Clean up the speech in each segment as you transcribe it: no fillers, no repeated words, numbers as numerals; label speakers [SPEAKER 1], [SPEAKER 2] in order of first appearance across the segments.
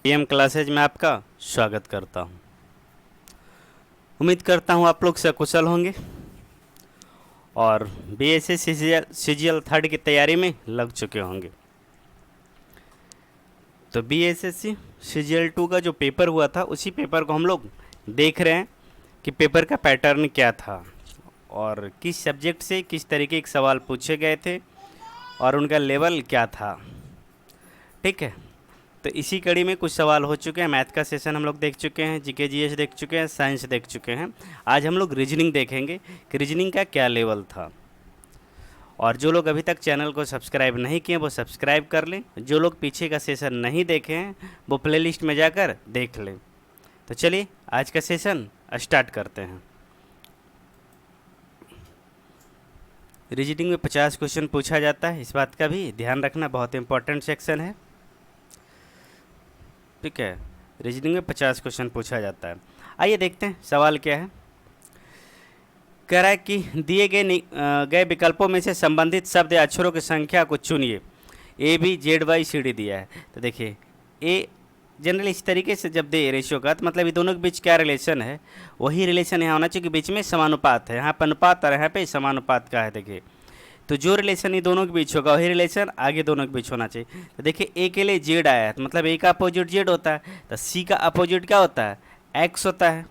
[SPEAKER 1] PM classes में आपका स्वागत करता हूं। उम्मीद करता हूं आप लोग सकुशल होंगे और बीएससी सीजीएल थर्ड की तैयारी में लग चुके होंगे। तो बीएससी सीजीएल 2 का जो पेपर हुआ था उसी पेपर को हम लोग देख रहे हैं कि पेपर का पैटर्न क्या था और किस सब्जेक्ट से किस तरीके के सवाल पूछे गए थे और उनका लेवल क्या था। ठीक है, तो इसी कड़ी में कुछ सवाल हो चुके हैं। मैथ का सेशन हम लोग देख चुके हैं, जीके जीएस देख चुके हैं, साइंस देख चुके हैं। आज हम लोग रीजनिंग देखेंगे कि रीजनिंग का क्या लेवल था। और जो लोग अभी तक चैनल को सब्सक्राइब नहीं किए वो सब्सक्राइब कर लें। जो लोग पीछे का सेशन नहीं देखे हैं वो प्लेलिस्ट में जाकर देख लें। तो चलिए आज का सेशन स्टार्ट करते हैं। रीजनिंग में 50 क्वेश्चन पूछा जाता है, इस बात का भी ध्यान रखना, बहुत इंपॉर्टेंट सेक्शन है। ठीक है, रीजनिंग में 50 क्वेश्चन पूछा जाता है। आइए देखते हैं सवाल क्या है। कह रहा है कि दिए गए विकल्पों में से संबंधित शब्द या अक्षरों की संख्या को चुनिए। A B Z Y C D दिया है। तो देखिए ए जनरली इस तरीके से जब दे रेशियो का, तो मतलब ये दोनों के बीच क्या रिलेशन है, वही रिलेशन यहाँ होना चाहिए कि बीच में समानुपात है। यहाँ पर अनुपात और यहाँ पे समानुपात का है। देखिए तो जो रिलेशन ये दोनों के बीच होगा वही रिलेशन आगे दोनों के बीच होना चाहिए। तो देखिए ए के लिए जेड आया है, तो मतलब ए का अपोजिट जेड होता है, तो सी का अपोजिट क्या होता है, एक्स होता है।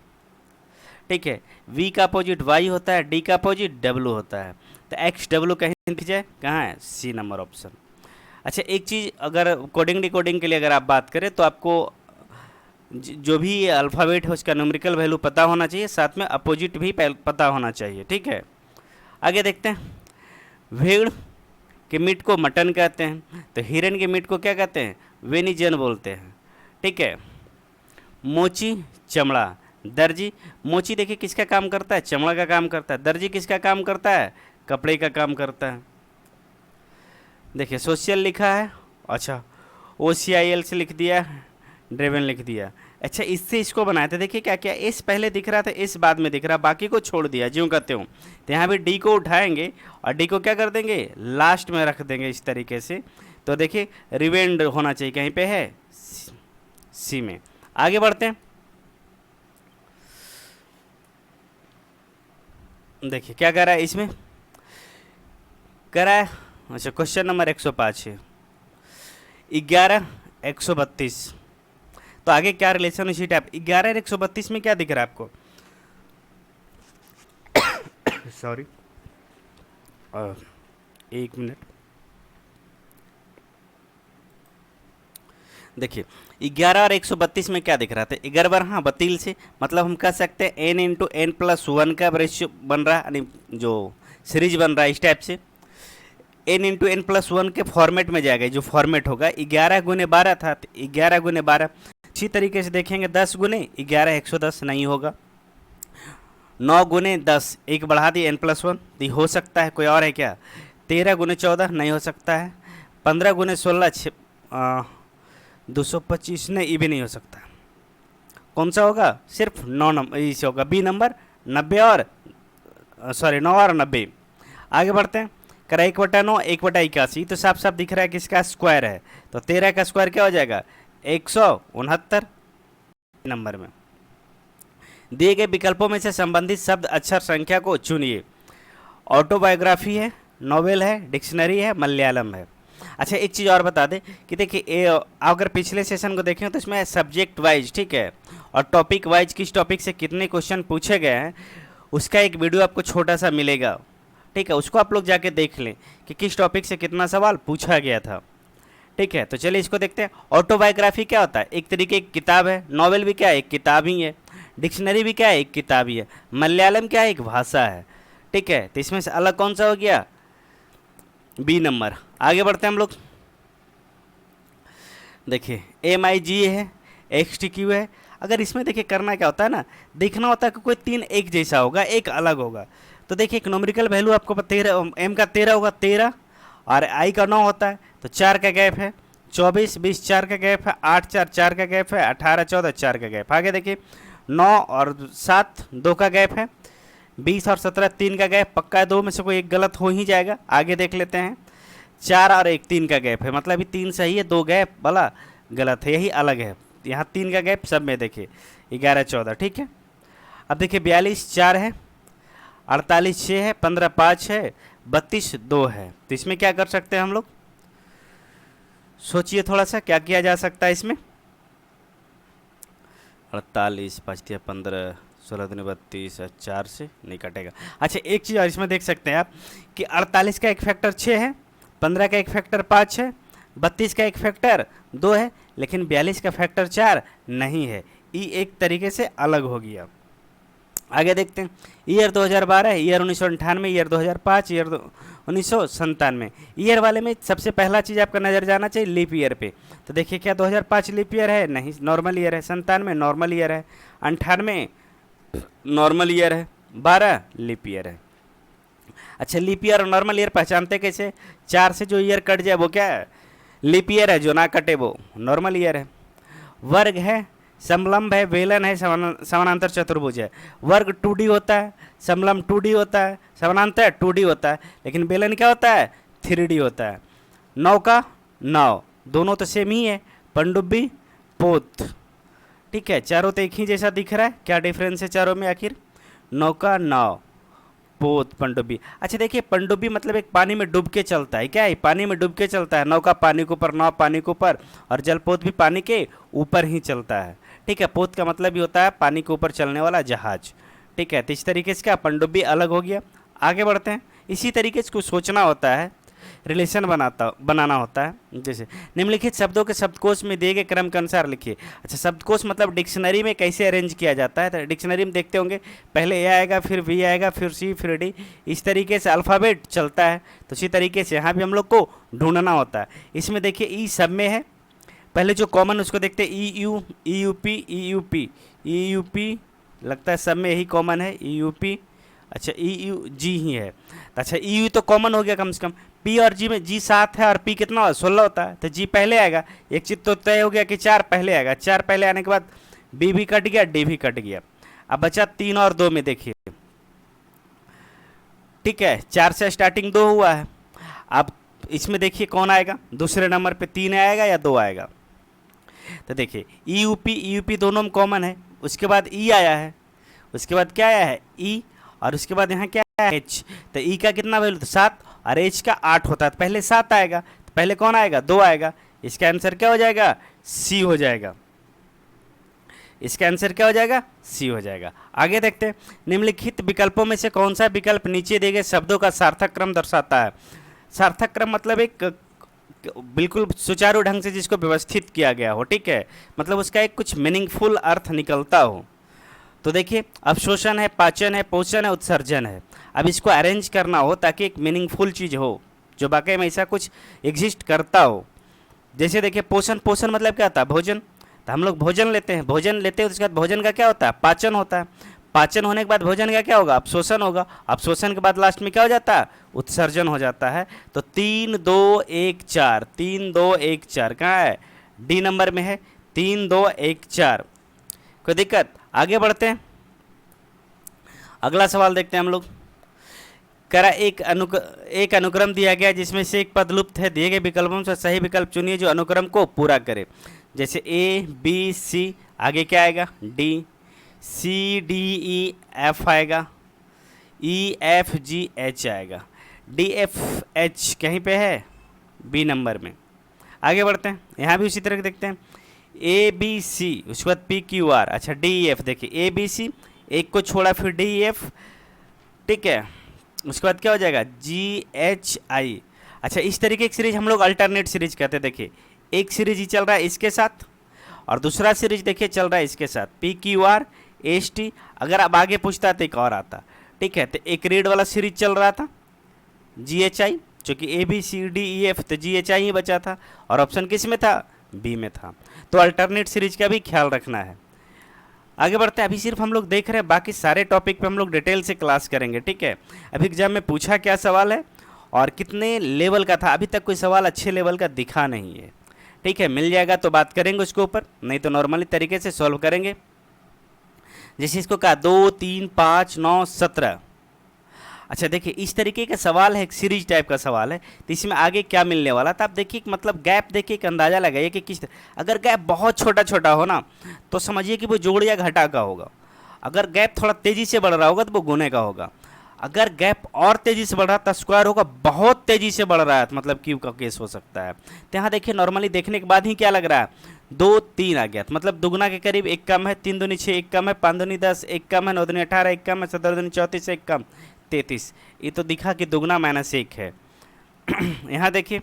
[SPEAKER 1] ठीक है, वी का अपोजिट वाई होता है, डी का अपोजिट डब्लू होता है। तो एक्स डब्लू कहीं दिख जाए, कहाँ है, सी नंबर ऑप्शन। अच्छा, एक चीज़ अगर कोडिंग डिकोडिंग के लिए अगर आप बात करें तो आपको जो भी अल्फ़ाबेट है उसका न्यूमेरिकल वैल्यू पता होना चाहिए, साथ में अपोजिट भी पता होना चाहिए। ठीक है, आगे देखते हैं। भेड़ के मीट को मटन कहते हैं, तो हिरन के मीट को क्या कहते हैं, वेनिजन बोलते हैं। ठीक है, मोची चमड़ा, दर्जी, मोची देखिए किसका काम करता है, चमड़ा का काम करता है। दर्जी किसका काम करता है, कपड़े का काम करता है। देखिए सोशल लिखा है, अच्छा OCIL से लिख दिया, ड्रेवन लिख दिया। अच्छा, इससे इसको बनाया था। देखिए क्या क्या, इस पहले दिख रहा था, इस बाद में दिख रहा, बाकी को छोड़ दिया ज्यों कहते हूँ। तो यहाँ भी डी को उठाएंगे और डी को क्या कर देंगे, लास्ट में रख देंगे इस तरीके से। तो देखिए रिवेंड होना चाहिए, कहीं पे है सी में। आगे बढ़ते हैं। देखिए क्या कह रहा है इसमें, कह रहा है, अच्छा क्वेश्चन नंबर 105 है, 11 132। तो आगे क्या रिलेशन शीट है, 11 और 132 में क्या दिख रहा है आपको, सॉरी एक मिनट। देखिए 11 और 132 में क्या दिख रहा था, 11 बार, हाँ बतील से, मतलब हम कह सकते हैं n into N plus one का रेशियो बन रहा है, यानी जो सीरीज बन रहा है इस टाइप से। n into N plus one के फॉर्मेट में जाएगा, जो फॉर्मेट होगा 11 गुने 12 था, तो 11 गुने 12। इसी तरीके से देखेंगे 10 गुने 11 110 नहीं होगा। 9 गुने 10, एक बढ़ा दी n प्लस वन, तो हो सकता है कोई और है क्या, 13 गुने 14 नहीं हो सकता है, 15 गुने 16 225 नहीं, ये भी नहीं हो सकता। कौन सा होगा, सिर्फ 9 नंबर इसे होगा, बी नंबर 90 और सॉरी 9 और 90। आगे बढ़ते हैं। करा 1/9 1/81, तो साफ साफ दिख रहा है किसका स्क्वायर है, तो 13 का स्क्वायर क्या हो जाएगा, 169 नंबर में। दिए गए विकल्पों में से संबंधित शब्द अक्षर संख्या को चुनिए। ऑटोबायोग्राफी है, नॉवेल है, डिक्शनरी है, मलयालम है। अच्छा एक चीज़ और बता दें कि देखिए अगर पिछले सेशन को देखें तो इसमें सब्जेक्ट वाइज, ठीक है, और टॉपिक वाइज किस टॉपिक से कितने क्वेश्चन पूछे गए हैं उसका एक वीडियो आपको छोटा सा मिलेगा। ठीक है, उसको आप लोग जाके देख लें कि किस टॉपिक से कितना सवाल पूछा गया था। ठीक है, तो चलिए इसको देखते हैं। ऑटोबायोग्राफी क्या होता है, एक तरीके की किताब है। नॉवेल भी क्या है, एक किताब ही है। डिक्शनरी भी क्या है, एक किताब ही है। मलयालम क्या है, एक भाषा है। ठीक है, तो इसमें से अलग कौन सा हो गया, बी नंबर। आगे बढ़ते हैं हम लोग। देखिए MIG है, XTQ है। अगर इसमें देखिए करना क्या होता है ना, देखना होता है कि कोई तीन एक जैसा होगा, एक अलग होगा। तो देखिए एक न्यूमेरिकल वैल्यू आपको 13, M का 13 होगा 13, और I का 9 होता है, तो 4 का गैप है। 24 20 4 का गैप है, 8 4 4 का गैप है, 18 14 4 का गैप। आगे देखिए 9 और 7 2 का गैप है, 20 और 17 3 का गैप, पक्का है दो में से कोई एक गलत हो ही जाएगा। आगे देख लेते हैं, 4 और 1 3 का गैप है, मतलब ये 3 सही है, 2 गैप वाला गलत है, यही अलग है। यहाँ 3 का गैप सब में देखिए 11 14, ठीक है। अब देखिए 42 4 है, 48 6 है, 15 5 है, 32 2 है। तो इसमें क्या कर सकते हैं हम लोग, सोचिए थोड़ा सा क्या किया जा सकता है इसमें। 48 5 दिया 15, 16 दूनी 32, 4 से नहीं कटेगा। अच्छा एक चीज़ और इसमें देख सकते हैं आप कि 48 का एक फैक्टर 6 है, 15 का एक फैक्टर 5 है, 32 का एक फैक्टर 2 है, लेकिन 42 का फैक्टर 4 नहीं है। ई एक तरीके से अलग हो गया। आगे देखते हैं, year 2012, year 1998, year 2005, year 1997। Year वाले में सबसे पहला चीज़ आपका नज़र जाना चाहिए लीप ईयर पे। तो देखिए क्या 2005 लीप ईयर है? नहीं, नॉर्मल ईयर है। 97 नॉर्मल ईयर है। 98 नॉर्मल ईयर है। 12 लीप ईयर है। अच्छा लीप ईयर और नॉर्मल ईयर पहचानते कैसे? 4 से जो ईयर कट जाए वो क्या है? लीप ईयर है, जो ना कटे वो नॉर्मल ईयर है। वर्ग है, समलंब है, बेलन है, समानांतर चतुर्भुज है। वर्ग 2D होता है, समलंब 2D होता है, समानांतर 2D होता है, लेकिन बेलन क्या होता है? 3D होता है। 9 का 9, दोनों तो सेम ही है। पनडुब्बी पोत, ठीक है, चारों तो एक ही जैसा दिख रहा है। क्या डिफरेंस है चारों में आखिर? 9 का 9, पोत पनडुब्बी। अच्छा देखिए पनडुब्बी मतलब एक पानी में डूब के चलता है। क्या है? पानी में डूब के चलता है। नौका पानी के ऊपर, नाव पानी के ऊपर, और जलपोत भी पानी के ऊपर ही चलता है, ठीक है। पोत का मतलब ही होता है पानी के ऊपर चलने वाला जहाज, ठीक है। तो इस तरीके से क्या पनडुब्बी अलग हो गया। आगे बढ़ते हैं। इसी तरीके से कुछ सोचना होता है, रिलेशन बनाना होता है। जैसे निम्नलिखित शब्दों के शब्दकोश में दिए गए क्रम के अनुसार लिखिए। अच्छा शब्दकोश मतलब डिक्शनरी में कैसे अरेंज किया जाता है? तो डिक्शनरी में देखते होंगे पहले ए आएगा, फिर बी आएगा, फिर सी, फिर डी, इस तरीके से अल्फ़ाबेट चलता है। तो इसी तरीके से यहाँ भी हम लोग को ढूंढना होता है। इसमें देखिए ई सब में है। पहले जो कॉमन उसको देखते हैं, E U, E U P, E U P, E U P, लगता है सब में यही कॉमन है, ई यू पी। अच्छा ई यू जी ही है। अच्छा ई यू तो कॉमन हो गया कम से कम। पी और जी में जी 7 है और पी कितना 16 होता है, तो जी पहले आएगा। एक चीज तो तय हो गया कि 4 पहले आएगा। 4 पहले आने के बाद बी भी कट गया, डी भी कट गया। अब बचा 3 और 2 में देखिए, ठीक है। 4 से स्टार्टिंग 2 हुआ है। अब इसमें देखिए कौन आएगा दूसरे नंबर पे, 3 आएगा या 2 आएगा? तो देखिए ई यू पी दोनों में कॉमन है। उसके बाद ई आया है, उसके बाद क्या आया है? ई, और उसके बाद यहाँ क्या है? एच। तो ई का कितना वैल्यू? 7, और एच का 8 होता है। तो पहले 7 आएगा, तो पहले कौन आएगा? 2 आएगा। इसका आंसर क्या हो जाएगा? सी हो जाएगा। इसका आंसर क्या हो जाएगा? सी हो जाएगा। आगे देखते हैं, निम्नलिखित विकल्पों में से कौन सा विकल्प नीचे दिए गए शब्दों का सार्थक क्रम दर्शाता है? सार्थक क्रम मतलब एक बिल्कुल सुचारू ढंग से जिसको व्यवस्थित किया गया हो, ठीक है, मतलब उसका एक कुछ मीनिंगफुल अर्थ निकलता हो। तो देखिए अवशोषण है, पाचन है, पोषण है, उत्सर्जन है। अब इसको अरेंज करना हो ताकि एक मीनिंगफुल चीज़ हो, जो वाकई में ऐसा कुछ एग्जिस्ट करता हो। जैसे देखिए पोषण, पोषण मतलब क्या होता है? भोजन। तो हम लोग भोजन लेते हैं, उसके बाद भोजन का क्या होता है? पाचन होता है। पाचन होने के बाद भोजन का क्या होगा? अवशोषण होगा। अवशोषण के बाद लास्ट में क्या हो जाता है? उत्सर्जन हो जाता है। तो 3 2 1 4, 3 2 1 4 कहाँ है? डी नंबर में है। 3 2 1 4। कोई दिक्कत? आगे बढ़ते हैं, अगला सवाल देखते हैं हम लोग। करा एक अनुक्रम दिया गया जिसमें से एक पद लुप्त है। दिए गए विकल्पों से सही विकल्प चुनिए जो अनुक्रम को पूरा करे। जैसे ए बी सी, आगे क्या आएगा? D, C D E F आएगा, ई एफ जी एच आएगा। डी एफ एच कहीं पे है? बी नंबर में। आगे बढ़ते हैं, यहाँ भी उसी तरह देखते हैं। ए बी सी, उसके बाद पी क्यू आर। अच्छा डी ई एफ, देखिए ए बी सी, एक को छोड़ा फिर डी ई एफ, ठीक है। उसके बाद क्या हो जाएगा? जी एच आई। अच्छा इस तरीके की सीरीज हम लोग अल्टरनेट सीरीज कहते हैं। देखिए एक सीरीज ही चल रहा है इसके साथ, और दूसरा सीरीज देखिए चल रहा है इसके साथ, P Q R S T. अगर अब आगे पूछता तो एक और आता, ठीक है। तो एक रीड वाला सीरीज चल रहा था जी एच आई, चूँकि A B C D E F, तो जी एच आई ही बचा था, और ऑप्शन किस में था? बी में था। तो अल्टरनेट सीरीज का भी ख्याल रखना है। आगे बढ़ते हैं, अभी सिर्फ हम लोग देख रहे हैं, बाकी सारे टॉपिक पे हम लोग डिटेल से क्लास करेंगे, ठीक है। अभी एग्जाम में पूछा क्या सवाल है और कितने लेवल का था, अभी तक कोई सवाल अच्छे लेवल का दिखा नहीं है, ठीक है। मिल जाएगा तो बात करेंगे उसके ऊपर, नहीं तो नॉर्मली तरीके से सॉल्व करेंगे। जैसे इसको कहा 2 3 5 9 17। अच्छा देखिए, इस तरीके का सवाल है, एक सीरीज टाइप का सवाल है, तो इसमें आगे क्या मिलने वाला था आप देखिए, मतलब गैप देखिए, एक अंदाज़ा लगाइए कि किस, अगर गैप बहुत छोटा छोटा हो ना तो समझिए कि वो जोड़ या घटा का होगा, अगर गैप थोड़ा तेज़ी से बढ़ रहा होगा तो वो गुने का होगा, अगर गैप और तेज़ी से बढ़ रहा है तो स्क्वायर होगा, बहुत तेज़ी से बढ़ रहा है तो मतलब क्यूब का केस हो सकता है। तो यहाँ देखिए नॉर्मली देखने के बाद ही क्या लग रहा है, 2 3 आ गया, तो मतलब दुगना के करीब एक कम है, 3 दूनी 6 एक कम है, 5 दूनी 10 एक कम है, 9 दूनी 18 एक कम है, 17 दूनी 34 एक कम 33। ये तो दिखा कि दुगना -1 है। यहाँ देखिए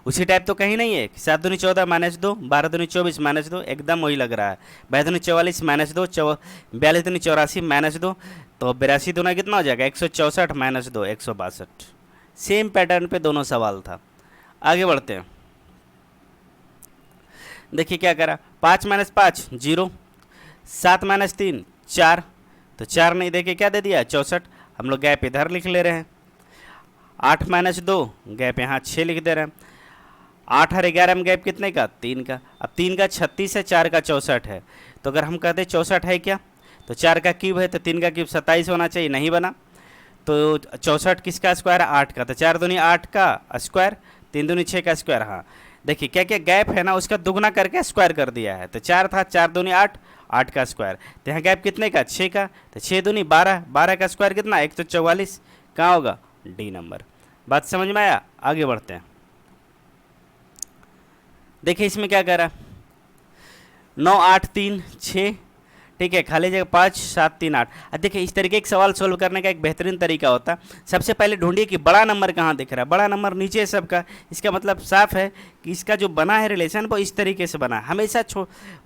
[SPEAKER 1] उसी टाइप तो कहीं नहीं है, 7 दूनी 14 -2, 12 दूनी 24 -2, एकदम वही लग रहा है, 22 दूनी 44 -2, 42 दूनी 84 -2, तो 82 दूना कितना हो जाएगा, 164 -2 162। सेम पैटर्न पे दोनों सवाल था। आगे बढ़ते हैं, देखिए क्या करा, 5 - 5 0, 7 - 3 4, तो 4 नहीं देके क्या दे दिया 64, हम लोग गैप इधर लिख ले रहे हैं। 8 - 2 गैप यहाँ 6 लिख दे रहे हैं। 8 और 11 में गैप कितने का, 3 का। अब 3 का 36 है, 4 का 64 है, तो अगर हम कहते 64 है क्या, तो 4 का क्यूब है तो 3 का क्यूब 27 होना चाहिए, नहीं बना, तो 64 किसका स्क्वायर है, 8 का, तो 4 दूनी 8 का स्क्वायर, 3 दूनी 6 का स्क्वायर। हाँ देखिए क्या क्या गैप है ना उसका दुगना करके स्क्वायर कर दिया है, तो 4 था, 4 दूनी 8, 8 का स्क्वायर, तो यहाँ गैप कितने का 6 का, तो 6 दूनी 12, 12 का स्क्वायर कितना 144, कहाँ होगा डी नंबर। बात समझ में आया, आगे बढ़ते हैं। देखिए इसमें क्या करा, 9 8 3 6, ठीक है, खाली जगह 5 7 3 8। अब देखिए इस तरीके के सवाल सोल्व करने का एक बेहतरीन तरीका होता है, सबसे पहले ढूंढिए कि बड़ा नंबर कहाँ दिख रहा है, बड़ा नंबर नीचे है सबका, इसका मतलब साफ है कि इसका जो बना है रिलेशन वो इस तरीके से बना है, हमेशा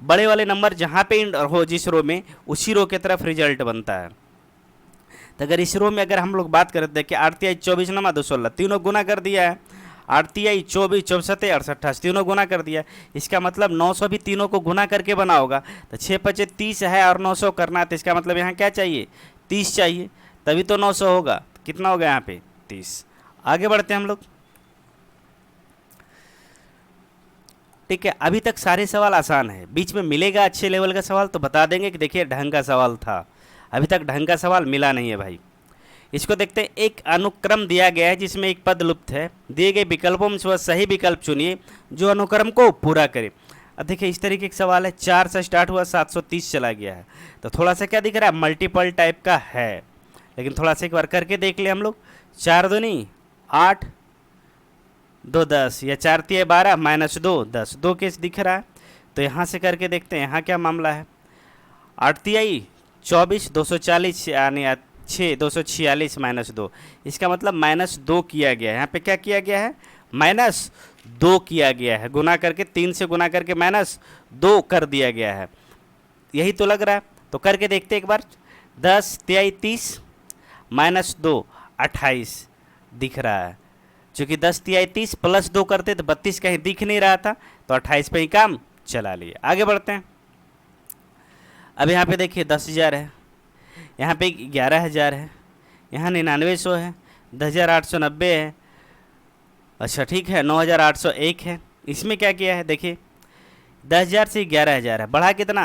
[SPEAKER 1] बड़े वाले नंबर जहाँ पे हो जिस रो में उसी रो की तरफ रिजल्ट बनता है। तो अगर इस रो में अगर हम लोग बात करें, देखिए 8 × 24 × 2 16, तीनों गुना कर दिया है, 8 × 24 64 68, तीनों गुना कर दिया, इसका मतलब 900 भी तीनों को गुना करके बना होगा, तो 6 × 5 30 है और 900 करना है, तो इसका मतलब यहाँ क्या चाहिए 30 चाहिए, तभी तो 900 होगा, कितना होगा यहाँ पे 30। आगे बढ़ते हैं हम लोग, ठीक है, अभी तक सारे सवाल आसान है, बीच में मिलेगा अच्छे लेवल का सवाल तो बता देंगे कि देखिए ढंग का सवाल था, अभी तक ढंग का सवाल मिला नहीं है भाई। इसको देखते हैं, एक अनुक्रम दिया गया है जिसमें एक पद लुप्त है, दिए गए विकल्पों में से वह सही विकल्प चुनिए जो अनुक्रम को पूरा करे। अब देखिए इस तरीके का सवाल है, 4 से स्टार्ट हुआ 730 चला गया है, तो थोड़ा सा क्या दिख रहा है मल्टीपल टाइप का है, लेकिन थोड़ा सा एक बार करके देख ले हम लोग, 4 दूनी 8 2 10 या 4 × 12 -2 10, 2 केस दिख रहा है, तो यहाँ से करके देखते हैं यहाँ क्या मामला है। 8 × 24 240 यानी 6 246 -2, इसका मतलब -2 किया गया है, यहाँ पे क्या किया गया है -2 किया गया है, गुना करके 3 से गुना करके -2 कर दिया गया है, यही तो लग रहा है, तो करके देखते एक बार। 10 × 30 -2 28 दिख रहा है, चूँकि 10 × 30 +2 करते तो 32 कहीं दिख नहीं रहा था, तो 28 पे ही काम चला लिए। आगे बढ़ते हैं, अब यहाँ पे देखिए 10,000 है, यहाँ पे 11,000 है, यहाँ 9900 है, 10,890 है, अच्छा ठीक है 9,801 है। इसमें क्या किया है देखिए, 10,000 से 11,000 है, बढ़ा कितना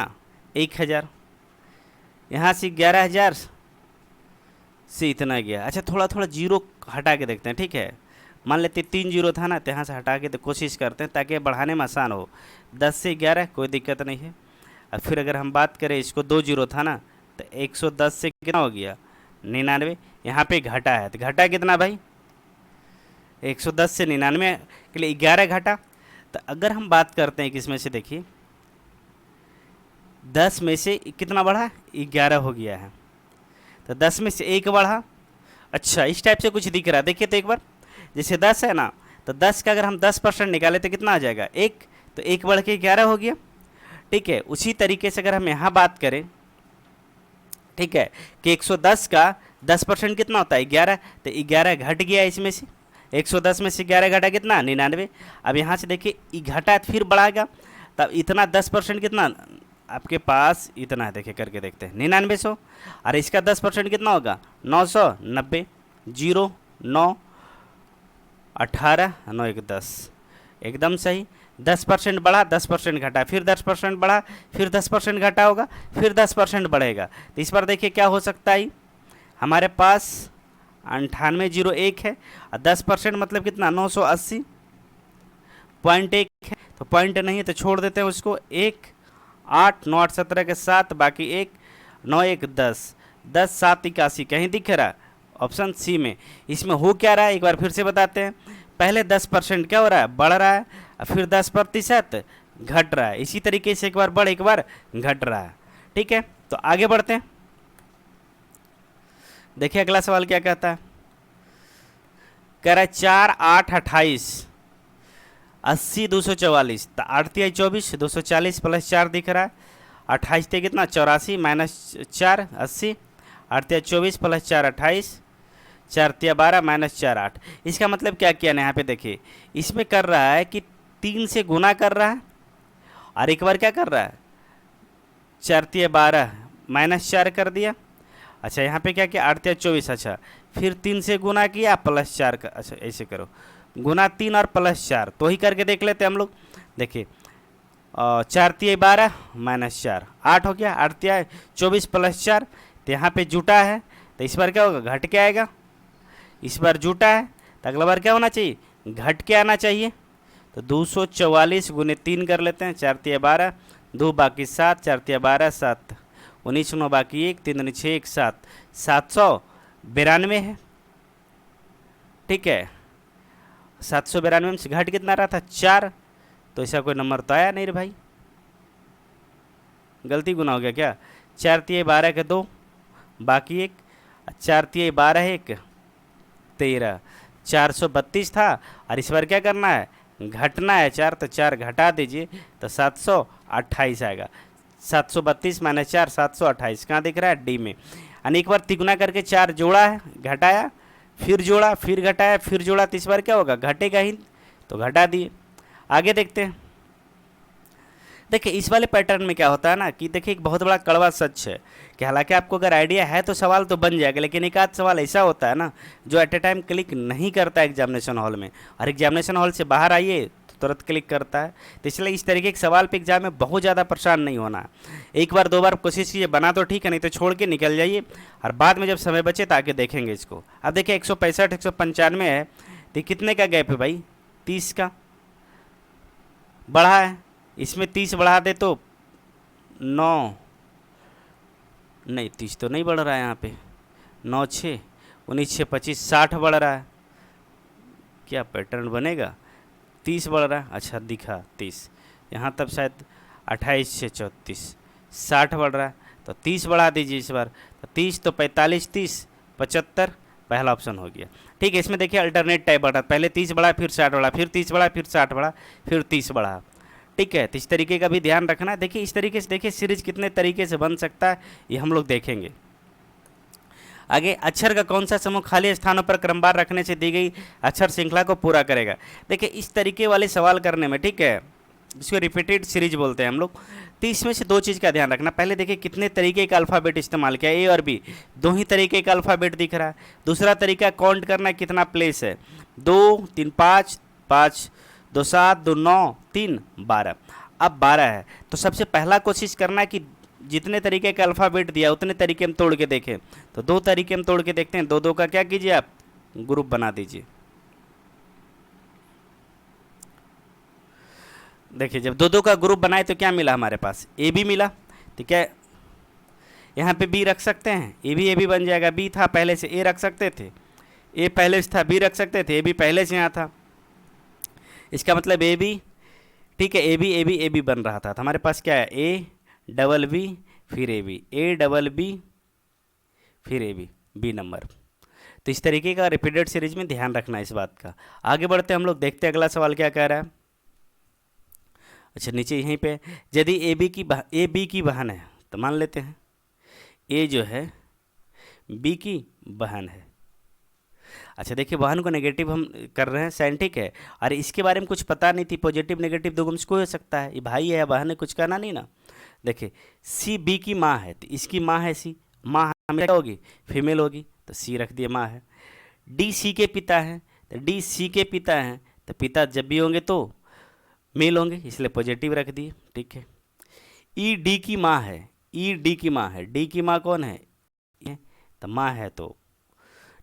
[SPEAKER 1] 1,000, यहाँ से 11,000 से इतना गया। अच्छा थोड़ा थोड़ा जीरो हटा के देखते हैं, ठीक है, मान लेते 3 जीरो था ना, तो यहाँ से हटा के तो कोशिश करते हैं ताकि बढ़ाने में आसान हो। 10 से 11 कोई दिक्कत नहीं है। अब फिर अगर हम बात करें, इसको 2 जीरो था ना, तो 110 से कितना हो गया 99, यहाँ पे घटा है, तो घटा कितना भाई 110 से 99 के लिए 11 घटा। तो अगर हम बात करते हैं किसमें से, देखिए 10 में से कितना बढ़ा 11 हो गया है, तो 10 में से 1 बढ़ा। अच्छा इस टाइप से कुछ दिख रहा है, देखिए तो एक बार, जैसे 10 है ना, तो 10 का अगर हम 10% निकाले तो कितना आ जाएगा 1, तो 1 बढ़ के 11 हो गया, ठीक है। उसी तरीके से अगर हम यहाँ बात करें, ठीक है, कि 110 का 10% कितना होता है 11, तो 11 घट गया इसमें से, 110 में से 11 घटा कितना 99। अब यहाँ से देखिए घटा फिर बढ़ाएगा, तब इतना 10% कितना आपके पास इतना है, देखिए करके देखते हैं 9900, और इसका 10% कितना होगा 990, 0 9 18 9 1 10, एकदम सही। 10% बढ़ा 10% घटा, फिर 10% बढ़ा फिर 10% घटा होगा, फिर 10% बढ़ेगा, तो इस बार देखिए क्या हो सकता है, हमारे पास 9801 है और 10% मतलब कितना 980 पॉइंट एक है, तो पॉइंट नहीं है तो छोड़ देते हैं उसको। 1 8 9 8 17 के 7 बाकी 1 9 1 10 10 7 81 कहीं दिख रहा है? ऑप्शन सी में। इसमें हो क्या रहा है एक बार फिर से बताते हैं। पहले 10% क्या हो रहा है, बढ़ रहा है, और फिर 10% घट रहा है। इसी तरीके से एक बार बढ़ एक बार घट रहा है। ठीक है, तो आगे बढ़ते हैं। देखिए अगला सवाल क्या कहता है। कह रहा है 4 8 28 80 244, तो 8 तिया 24 240 प्लस 4 दिख रहा है। 28 थे कितना 84 माइनस 4 80, 8 तिया 24 प्लस 4 28, 4 तिया 12 माइनस 4 8। इसका मतलब क्या किया ना, यहाँ पे देखिए इसमें कर रहा है कि 3 से गुना कर रहा है और एक बार क्या कर रहा है 4 तिया 12 माइनस 4 कर दिया। अच्छा यहाँ पे क्या किया 8 तिया 24, अच्छा फिर 3 से गुना किया प्लस 4 का, अच्छा ऐसे करो गुना 3 और प्लस 4 तो ही करके देख लेते हम लोग। देखिए 4 तिया 12 माइनस 4 8 हो गया, 8 तिया 24 प्लस 4, तो यहाँ पे जुटा है तो इस बार क्या होगा घट के आएगा। इस बार जुटा है तो अगला बार क्या होना चाहिए घट के आना चाहिए। तो 244 गुने 3 कर लेते हैं, 4 तिया 12 2 बाकी 7, 4 तिया 12 7 19 9 बाकी 1 3 6 1 7 792 है। ठीक है, 792 में से घट कितना रहा था 4, तो ऐसा कोई नंबर तो आया नहीं रे भाई, गलती गुना हो गया क्या। 4 तिया 12 के 2 बाकी 1, 4 तिया 12 1 13, 432 था और इस बार क्या करना है घटना है 4, तो 4 घटा दीजिए तो 728 आएगा। 732 माइनस 4 728 कहाँ दिख रहा है डी में। यानी एक बार तिगुना करके 4 जोड़ा है घटाया, फिर जोड़ा फिर घटाया फिर जोड़ा, तो इस बार क्या होगा घटेगा ही, तो घटा दिए। आगे देखते हैं। देखिए इस वाले पैटर्न में क्या होता है ना कि देखिए एक बहुत बड़ा कड़वा सच है कि हालांकि आपको अगर आइडिया है तो सवाल तो बन जाएगा, लेकिन एक आध सवाल ऐसा होता है ना जो एट ए टाइम क्लिक नहीं करता एग्जामिनेशन हॉल में, और एग्जामिनेशन हॉल से बाहर आइए तो तुरंत क्लिक करता है। तो इसलिए इस तरीके के सवाल पे एग्जाम में बहुत ज़्यादा परेशान नहीं होना। एक बार दो बार कोशिश कीजिए, बना तो ठीक है, नहीं तो छोड़ के निकल जाइए और बाद में जब समय बचे तो आगे देखेंगे इसको। अब देखिए 165 195 है, तो कितने का गैप है भाई 30 का बढ़ा है, इसमें 30 बढ़ा दे तो 9 नहीं 30 तो नहीं बढ़ रहा है यहाँ पे, 9 6 19 6 25 60 बढ़ रहा है। क्या पैटर्न बनेगा 30 बढ़ रहा है, अच्छा दिखा 30 यहाँ, तब शायद 28 से 34 60 बढ़ रहा है, तो 30 बढ़ा दीजिए इस बार, तो 30 तो 45 30 75 पहला ऑप्शन हो गया। ठीक है, इसमें देखिए अल्टरनेट टाइप बढ़ा, पहले 30 बढ़ा फिर 60 बढ़ा फिर 30 बढ़ा फिर 60 बढ़ा फिर 30 बढ़ा। ठीक है, तो इस तरीके का भी ध्यान रखना है। देखिए इस तरीके से देखिए सीरीज कितने तरीके से बन सकता है ये हम लोग देखेंगे। आगे अक्षर का कौन सा समूह खाली स्थानों पर क्रमवार रखने से दी गई अक्षर श्रृंखला को पूरा करेगा। देखिए इस तरीके वाले सवाल करने में, ठीक है, जिसको रिपीटेड सीरीज बोलते हैं हम लोग, तो इसमें से दो चीज़ का ध्यान रखना। पहले देखिए कितने तरीके का अल्फ़ाबेट इस्तेमाल किया, ए और बी दो ही तरीके का अल्फ़ाबेट दिख रहा है। दूसरा तरीका काउंट करना कितना प्लेस है, 2 3 5 5 2 7 2 9 3 12, अब 12 है। तो सबसे पहला कोशिश करना है कि जितने तरीके का अल्फ़ाबेट दिया उतने तरीके हम तोड़ के देखें। तो दो तरीके हम तोड़ के देखते हैं, दो दो का क्या कीजिए आप ग्रुप बना दीजिए। देखिए जब दो दो का ग्रुप बनाए तो क्या मिला हमारे पास ए बी मिला, तो क्या यहाँ पे बी रख सकते हैं, ए बी बन जाएगा। बी था पहले से, ए रख सकते थे, ए पहले से था, बी रख सकते थे, ए बी पहले से यहाँ था, इसका मतलब ए बी। ठीक है, ए बी बन रहा था, तो हमारे पास क्या है ए डबल बी फिर A B, A double B फिर ए बी, बी नंबर। तो इस तरीके का रिपीटेड सीरीज में ध्यान रखना है इस बात का। आगे बढ़ते हैं हम लोग, देखते हैं अगला सवाल क्या कह रहा है। अच्छा नीचे यहीं पे यदि ए बी की बहन है तो मान लेते हैं ए जो है बी की बहन है। अच्छा देखिए बहन को नेगेटिव हम कर रहे हैं साइन, ठीक है, और इसके बारे में कुछ पता नहीं थी, पॉजिटिव नेगेटिव दो से कोई हो सकता है, ये भाई है या बहन है कुछ कहना नहीं ना। देखिए सी बी की माँ है तो इसकी माँ है सी, माँ हमें क्या होगी फीमेल होगी, तो सी रख दिए माँ है। डी सी के पिता हैं तो डी सी के पिता हैं, तो पिता जब भी होंगे तो मेल होंगे, इसलिए पॉजिटिव रख दिए। ठीक है, ई डी की माँ है, ई डी की माँ है, डी की माँ कौन है, तो माँ है तो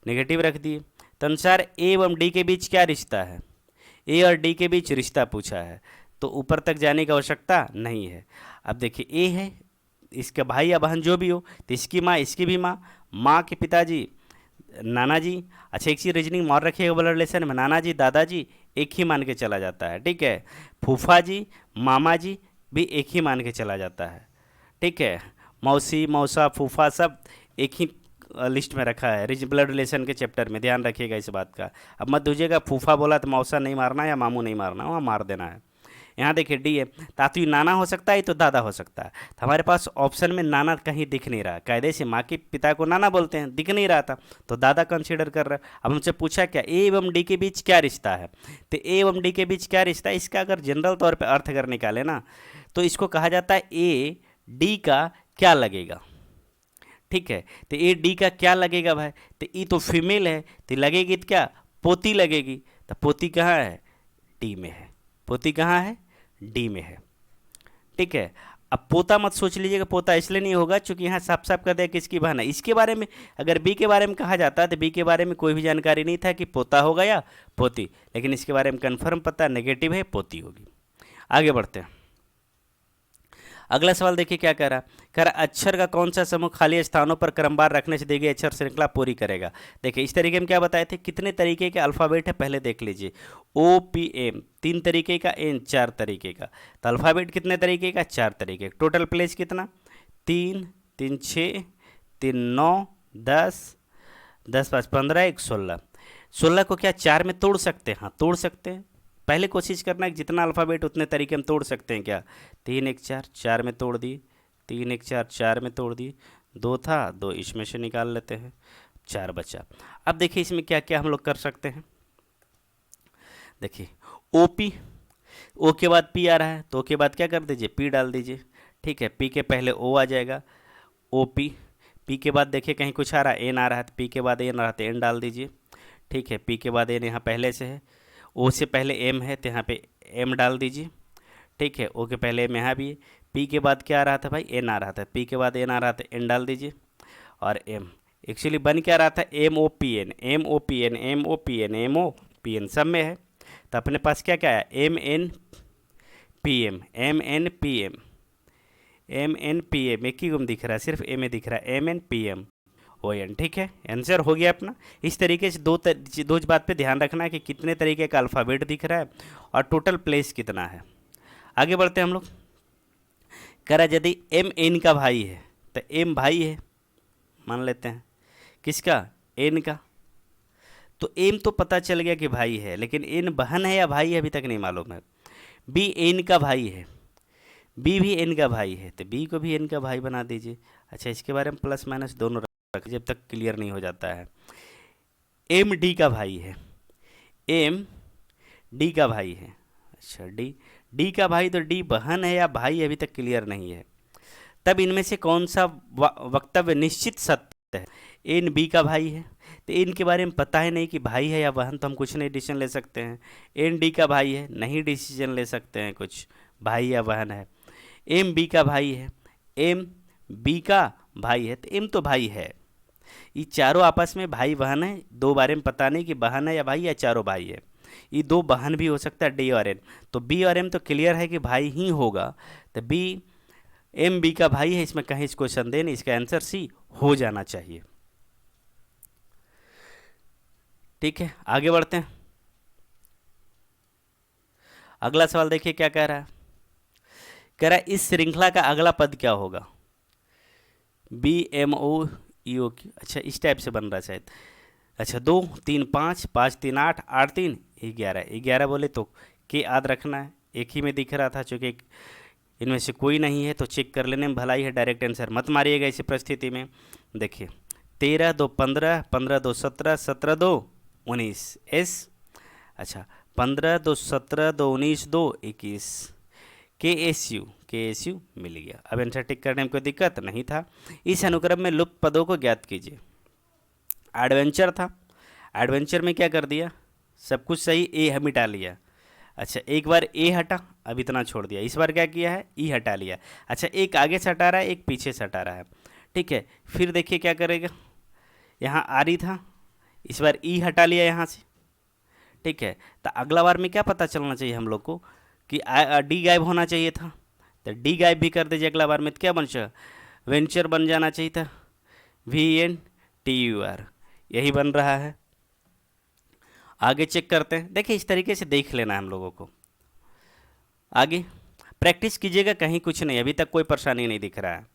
[SPEAKER 1] नेगेटिव रख दिए। तो अनुसार ए एवं डी के बीच क्या रिश्ता है, ए और डी के बीच रिश्ता पूछा है, तो ऊपर तक जाने की आवश्यकता नहीं है। अब देखिए ए है, इसका भाई या बहन जो भी हो, तो इसकी माँ इसकी भी माँ, माँ के पिताजी नाना जी। अच्छा, एक चीज़ रीजनिंग मार रखिएगा ब्लड रिलेशन में, नाना जी दादाजी एक ही मान के चला जाता है, ठीक है। फूफा जी मामा जी भी एक ही मान के चला जाता है, ठीक है। मौसी मौसा फूफा सब एक ही लिस्ट में रखा है ब्लड रिलेशन के चैप्टर में, ध्यान रखिएगा इस बात का। अब मत दूजिएगा फूफा बोला तो मौसा नहीं मारना या मामू नहीं मारना, वहाँ मार देना है। यहाँ देखिए डी है, तातु नाना हो सकता है तो दादा हो सकता है, तो हमारे पास ऑप्शन में नाना कहीं दिख नहीं रहा, कायदे से माँ के पिता को नाना बोलते हैं, दिख नहीं रहा था तो दादा कंसीडर कर रहा है। अब हमसे पूछा क्या ए एवं डी के बीच क्या रिश्ता है, तो ए एवं डी के बीच क्या रिश्ता है, इसका अगर जनरल तौर पर अर्थ अगर निकाले ना तो इसको कहा जाता है ए डी का क्या लगेगा, ठीक है। तो ए डी का क्या लगेगा भाई, तो ई तो फीमेल है तो लगेगी तो क्या पोती लगेगी, तो पोती कहाँ है डी में है, पोती कहाँ है डी में है, ठीक है। अब पोता मत सोच लीजिएगा, पोता इसलिए नहीं होगा क्योंकि यहाँ साफ साफ कर दिया किसकी बहन है। इसके बारे में अगर बी के बारे में कहा जाता तो बी के बारे में कोई भी जानकारी नहीं था कि पोता होगा या पोती, लेकिन इसके बारे में कन्फर्म पता नेगेटिव है, पोती होगी। आगे बढ़ते हैं, अगला सवाल देखिए क्या कह रहा अक्षर का कौन सा समूह खाली स्थानों पर क्रमवार रखने से दी गई अक्षर श्रृंखला पूरी करेगा। देखिए इस तरीके में क्या बताए थे, कितने तरीके के अल्फ़ाबेट है पहले देख लीजिए, ओ पी एम 3 तरीके का, एन 4 तरीके का, तो अल्फ़ाबेट कितने तरीके का 4 तरीके का, टोटल प्लेस कितना 3 3 6 3 9 10 10 5 15 1 16, 16 को क्या 4 में तोड़ सकते हैं, हाँ तोड़ सकते हैं। पहले कोशिश करना है कि जितना अल्फ़ाबेट उतने तरीके हम तोड़ सकते हैं क्या, 3 1 4 4 में तोड़ दिए, 3 1 4 4 में तोड़ दिए, 2 था 2 इसमें से निकाल लेते हैं, 4 बचा। अब देखिए इसमें क्या क्या हम लोग कर सकते हैं, देखिए ओ पी, ओ के बाद पी आ रहा है तो ओ के बाद क्या कर दीजिए पी डाल दीजिए, ठीक है। पी के पहले ओ आ जाएगा ओ पी, पी के बाद देखिए कहीं कुछ आ रहा है एन आ रहा है तो पी के बाद एन आ रहा है तो एन डाल दीजिए, ठीक है। पी के बाद एन यहाँ पहले से है, ओ से पहले एम है तो यहाँ पे एम डाल दीजिए, ठीक है। ओ के पहले एम यहाँ भी है, पी के बाद क्या आ रहा था भाई एन आ रहा था, पी के बाद एन आ रहा था एन डाल दीजिए, और एम एक्चुअली बन क्या रहा था M O P N M O P N M O P N M O P N सब में है, तो अपने पास क्या क्या है M N P M M N P M M N P M, एक ही गुम दिख रहा है सिर्फ एम ए दिख रहा है, M N P M O N, ठीक है। आंसर हो गया अपना। इस तरीके से दो बात पे ध्यान रखना है कि कितने तरीके का अल्फ़ाबेट दिख रहा है और टोटल प्लेस कितना है। आगे बढ़ते हैं हम लोग, कह रहा यदि एम एन का भाई है तो एम भाई है मान लेते हैं, किसका एन का, तो एम तो पता चल गया कि भाई है, लेकिन एन बहन है या भाई है अभी तक नहीं मालूम है। बी एन का भाई है, बी भी एन का भाई है तो बी को भी एन का भाई बना दीजिए। अच्छा, इसके बारे में प्लस माइनस दोनों रख जब तक क्लियर नहीं हो जाता है। एम डी का भाई है, एम डी का भाई है, अच्छा डी डी का भाई, तो डी बहन है या भाई है अभी तक क्लियर नहीं है। तब इनमें से कौन सा वक्तव्य निश्चित सत्य है, एन बी का भाई है तो एन के बारे में पता है नहीं कि भाई है या बहन, तो हम कुछ नहीं डिसीजन ले सकते हैं। एन डी का भाई है नहीं डिसीजन ले सकते हैं कुछ, भाई या बहन है। एम बी का भाई है, एम बी का भाई है तो एम तो भाई है। ये चारों आपस में भाई बहन है, दो बारे में पता नहीं कि बहन है या भाई या चारों भाई है। ये दो बहन भी हो सकता है डी और एन, तो बी और एम तो क्लियर है कि भाई ही होगा, तो बी एम बी का भाई है, इसमें कहीं कोई संदेह नहीं, इसका आंसर सी हो जाना चाहिए। ठीक है, आगे बढ़ते हैं। अगला सवाल देखिए क्या कह रहा है, कह रहा है इस श्रृंखला का अगला पद क्या होगा, बी एम ओ ई ओ क्यू, अच्छा इस टाइप से बन रहा है शायद। अच्छा 2 3 5 5 3 8 8 3 11 11 बोले तो के याद रखना है, एक ही में दिख रहा था, चूँकि इनमें से कोई नहीं है तो चेक कर लेने में भलाई है, डायरेक्ट आंसर मत मारिएगा इसी परिस्थिति में। देखिए 13 2 15 15 2 17 17 2 19 एस, अच्छा 15 2 17 2 19 2 21 के एस यू मिल गया। अब आंसर टिक करने में कोई दिक्कत नहीं था। इस अनुक्रम में लुप्त पदों को ज्ञात कीजिए। एडवेंचर था, एडवेंचर में क्या कर दिया, सब कुछ सही, ए हम मिटा लिया। अच्छा एक बार ए हटा, अब इतना छोड़ दिया, इस बार क्या किया है ई हटा लिया। अच्छा एक आगे से हटा रहा है एक पीछे से हटा रहा है, ठीक है। फिर देखिए क्या करेगा, यहाँ आर ही था, इस बार ई हटा लिया यहाँ से, ठीक है। तो अगला बार में क्या पता चलना चाहिए हम लोग को कि डी गायब होना चाहिए था, तो डी गायब भी कर दीजिए अगला बार में, तो क्या बन जाए, वेंचर बन जाना चाहिए था, VNTUR, यही बन रहा है। आगे चेक करते हैं, देखिए इस तरीके से देख लेना है हम लोगों को। आगे प्रैक्टिस कीजिएगा, कहीं कुछ नहीं, अभी तक कोई परेशानी नहीं दिख रहा है।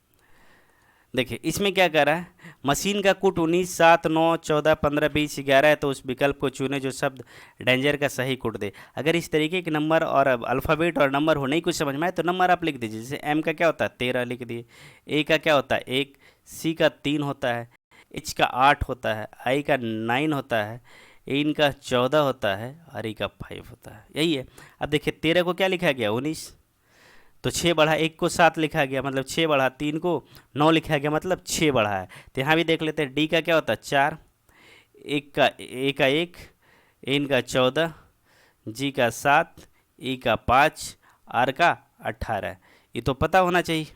[SPEAKER 1] देखिए इसमें क्या कर रहा है, मशीन का कोड 19, 7, 9, 14, 15, 20, 11 है, तो उस विकल्प को चुने जो शब्द डेंजर का सही कोड दे। अगर इस तरीके के नंबर और अल्फ़ाबेट और नंबर हो नहीं कुछ समझ में आए तो नंबर आप लिख दीजिए। जैसे M का क्या होता है 13 लिख दिए, A का क्या होता है 1, C का 3 होता है, H का 8 होता है, I का 9 होता है, N का 14 होता है और E का 5 होता है, यही है। अब देखिए 13 को क्या लिखा गया 19, तो 6 बढ़ा 1 को 7 लिखा गया, मतलब 6 बढ़ा 3 को 9 लिखा गया, मतलब 6 बढ़ा है। तो यहाँ भी देख लेते हैं, डी का क्या होता है 4, एक का ए का 1, एन का 14, जी का 7, ई का 5, आर का 18, ये तो पता होना चाहिए।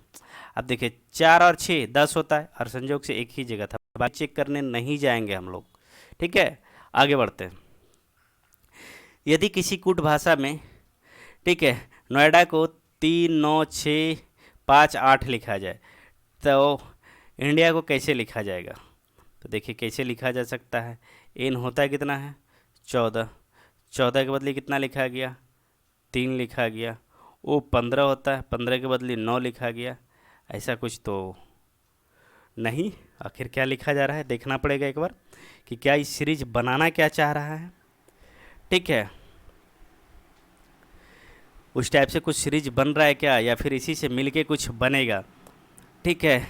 [SPEAKER 1] अब देखिए 4 और 6 10 होता है, और संयोग से एक ही जगह था, बात चेक करने नहीं जाएंगे हम लोग, ठीक है। आगे बढ़ते हैं। यदि किसी कूट भाषा में, ठीक है, नोएडा को 3, 9, 6, 5, 8 लिखा जाए तो इंडिया को कैसे लिखा जाएगा, तो देखिए कैसे लिखा जा सकता है। एन होता है कितना है 14, 14 के बदले कितना लिखा गया 3 लिखा गया। ओ 15 होता है, 15 के बदले 9 लिखा गया। ऐसा कुछ तो नहीं, आखिर क्या लिखा जा रहा है देखना पड़ेगा एक बार कि क्या इस सीरीज बनाना क्या चाह रहा है, ठीक है। उस टाइप से कुछ सीरीज बन रहा है क्या, या फिर इसी से मिलके कुछ बनेगा, ठीक है।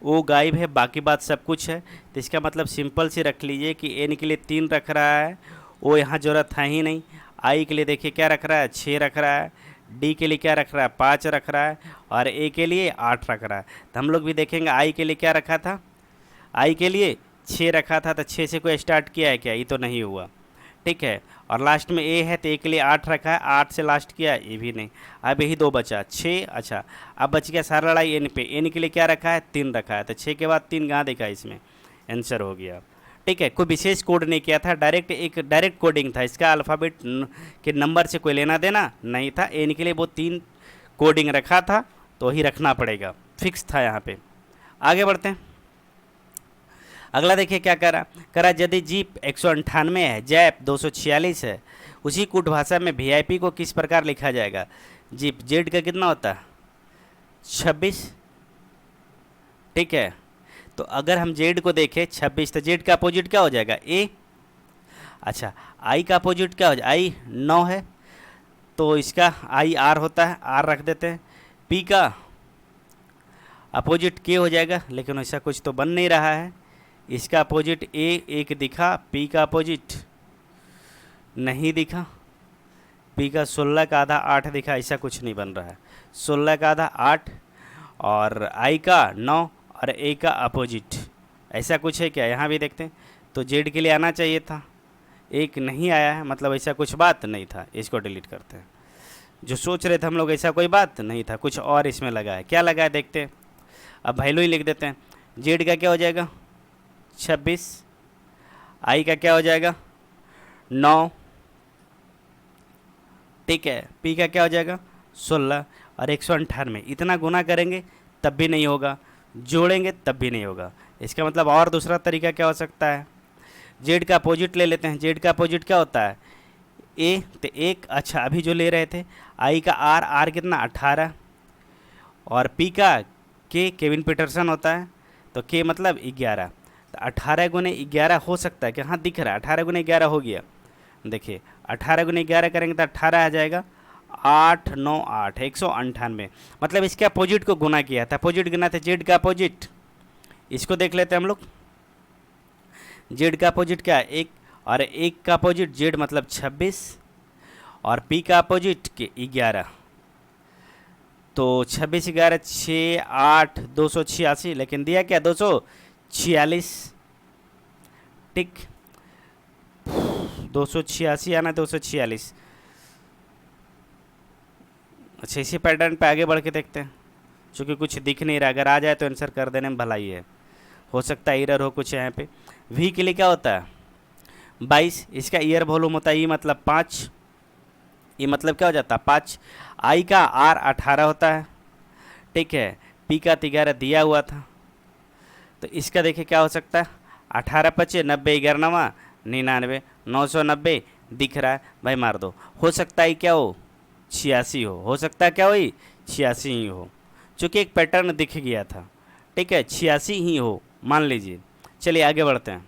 [SPEAKER 1] वो गायब है, बाकी बात सब कुछ है, तो इसका मतलब सिंपल से रख लीजिए कि एन के लिए 3 रख रहा है, वो यहाँ ज़रूरत है ही नहीं। आई के लिए देखिए क्या रख रहा है 6 रख रहा है, डी के लिए क्या रख रहा है 5 रख रहा है, और ए के लिए 8 रख रहा है। तो हम लोग भी देखेंगे आई के लिए क्या रखा था, आई के लिए 6 रखा था, तो 6 से कोई स्टार्ट किया है क्या, ये तो नहीं हुआ, ठीक है। और लास्ट में ए है तो ए के लिए 8 रखा है, 8 से लास्ट किया है, ये भी नहीं। अब यही 2 बचा 6, अच्छा अब बच गया सारा लड़ाई एन पे। एन के लिए क्या रखा है 3 रखा है, तो 6 के बाद 3 कहाँ देखा इसमें, आंसर हो गया, ठीक है। कोई विशेष कोड नहीं किया था, डायरेक्ट कोडिंग था, इसका अल्फ़ाबेट के नंबर से कोई लेना देना नहीं था। एन के लिए वो 3 कोडिंग रखा था, तो ही रखना पड़ेगा, फिक्स था यहाँ पे। आगे बढ़ते हैं। अगला देखिए क्या करा यदि जीप 198 है, जैप 246 है, उसी कूट भाषा में वीआईपी को किस प्रकार लिखा जाएगा। जीप जेड का कितना होता है 26, ठीक है। तो अगर हम जेड को देखें 26, तो जेड का अपोजिट क्या हो जाएगा ए। अच्छा आई का अपोजिट क्या हो जाएगा, आई 9 है, तो इसका आई आर होता है, आर रख देते हैं। पी का अपोजिट के हो जाएगा, लेकिन ऐसा कुछ तो बन नहीं रहा है। इसका अपोजिट ए एक दिखा, पी का अपोजिट नहीं दिखा, पी का 16 का आधा 8 दिखा, ऐसा कुछ नहीं बन रहा है। 16 का आधा 8 और आई का 9 और ए का अपोजिट, ऐसा कुछ है क्या, यहाँ भी देखते हैं। तो जेड के लिए आना चाहिए था, एक नहीं आया है, मतलब ऐसा कुछ बात नहीं था। इसको डिलीट करते हैं, जो सोच रहे थे हम लोग ऐसा कोई बात नहीं था, कुछ और इसमें लगा है। क्या लगा है देखते हैं। अब वैल्यू ही लिख देते हैं। जेड का क्या हो जाएगा 26, आई का क्या हो जाएगा 9, ठीक है, पी का क्या हो जाएगा 16 और 198। इतना गुना करेंगे तब भी नहीं होगा, जोड़ेंगे तब भी नहीं होगा। इसका मतलब और दूसरा तरीका क्या हो सकता है, जेड का अपोजिट ले लेते हैं। जेड का अपोजिट क्या होता है ए, तो एक, अच्छा अभी जो ले रहे थे आई का आर, आर कितना 18 और पी का के केविन पीटरसन होता है, तो के मतलब 11। तो 18 गुने 11 हो सकता है कि हाँ दिख रहा है 18 गुने 11 हो गया। देखिए 18 गुने 11 करेंगे तो 18 आ जाएगा, 8 9 8 198। मतलब इसके अपोजिट को गुना किया था, अपोजिट गुना था जेड का अपोजिट। इसको देख लेते हैं हम लोग। जेड का अपोजिट क्या है 1, और 1 का अपोजिट जेड मतलब 26 और पी का अपोजिट के 11। तो 26 11 6 8 286, लेकिन दिया क्या 246, ठीक 286 आना 246। अच्छा इसी पैटर्न पे आगे बढ़ के देखते हैं, चूँकि कुछ दिख नहीं रहा, अगर आ जाए तो आंसर कर देने में भलाई है। हो सकता है एरर हो कुछ यहाँ पे। वी के लिए क्या होता है 22, इसका ईयर वॉल्यूम होता है ई मतलब 5, ये मतलब क्या हो जाता है 5। आई का आर 18 होता है, ठीक है। पी का 11 दिया हुआ था, तो इसका देखिए क्या हो सकता है 18 पचे 90 11 99 990 दिख रहा है भाई, मार दो। हो सकता है क्या हो 86 हो सकता है क्या वही 86 ही हो, चूँकि एक पैटर्न दिख गया था, ठीक है 86 ही हो मान लीजिए। चलिए आगे बढ़ते हैं।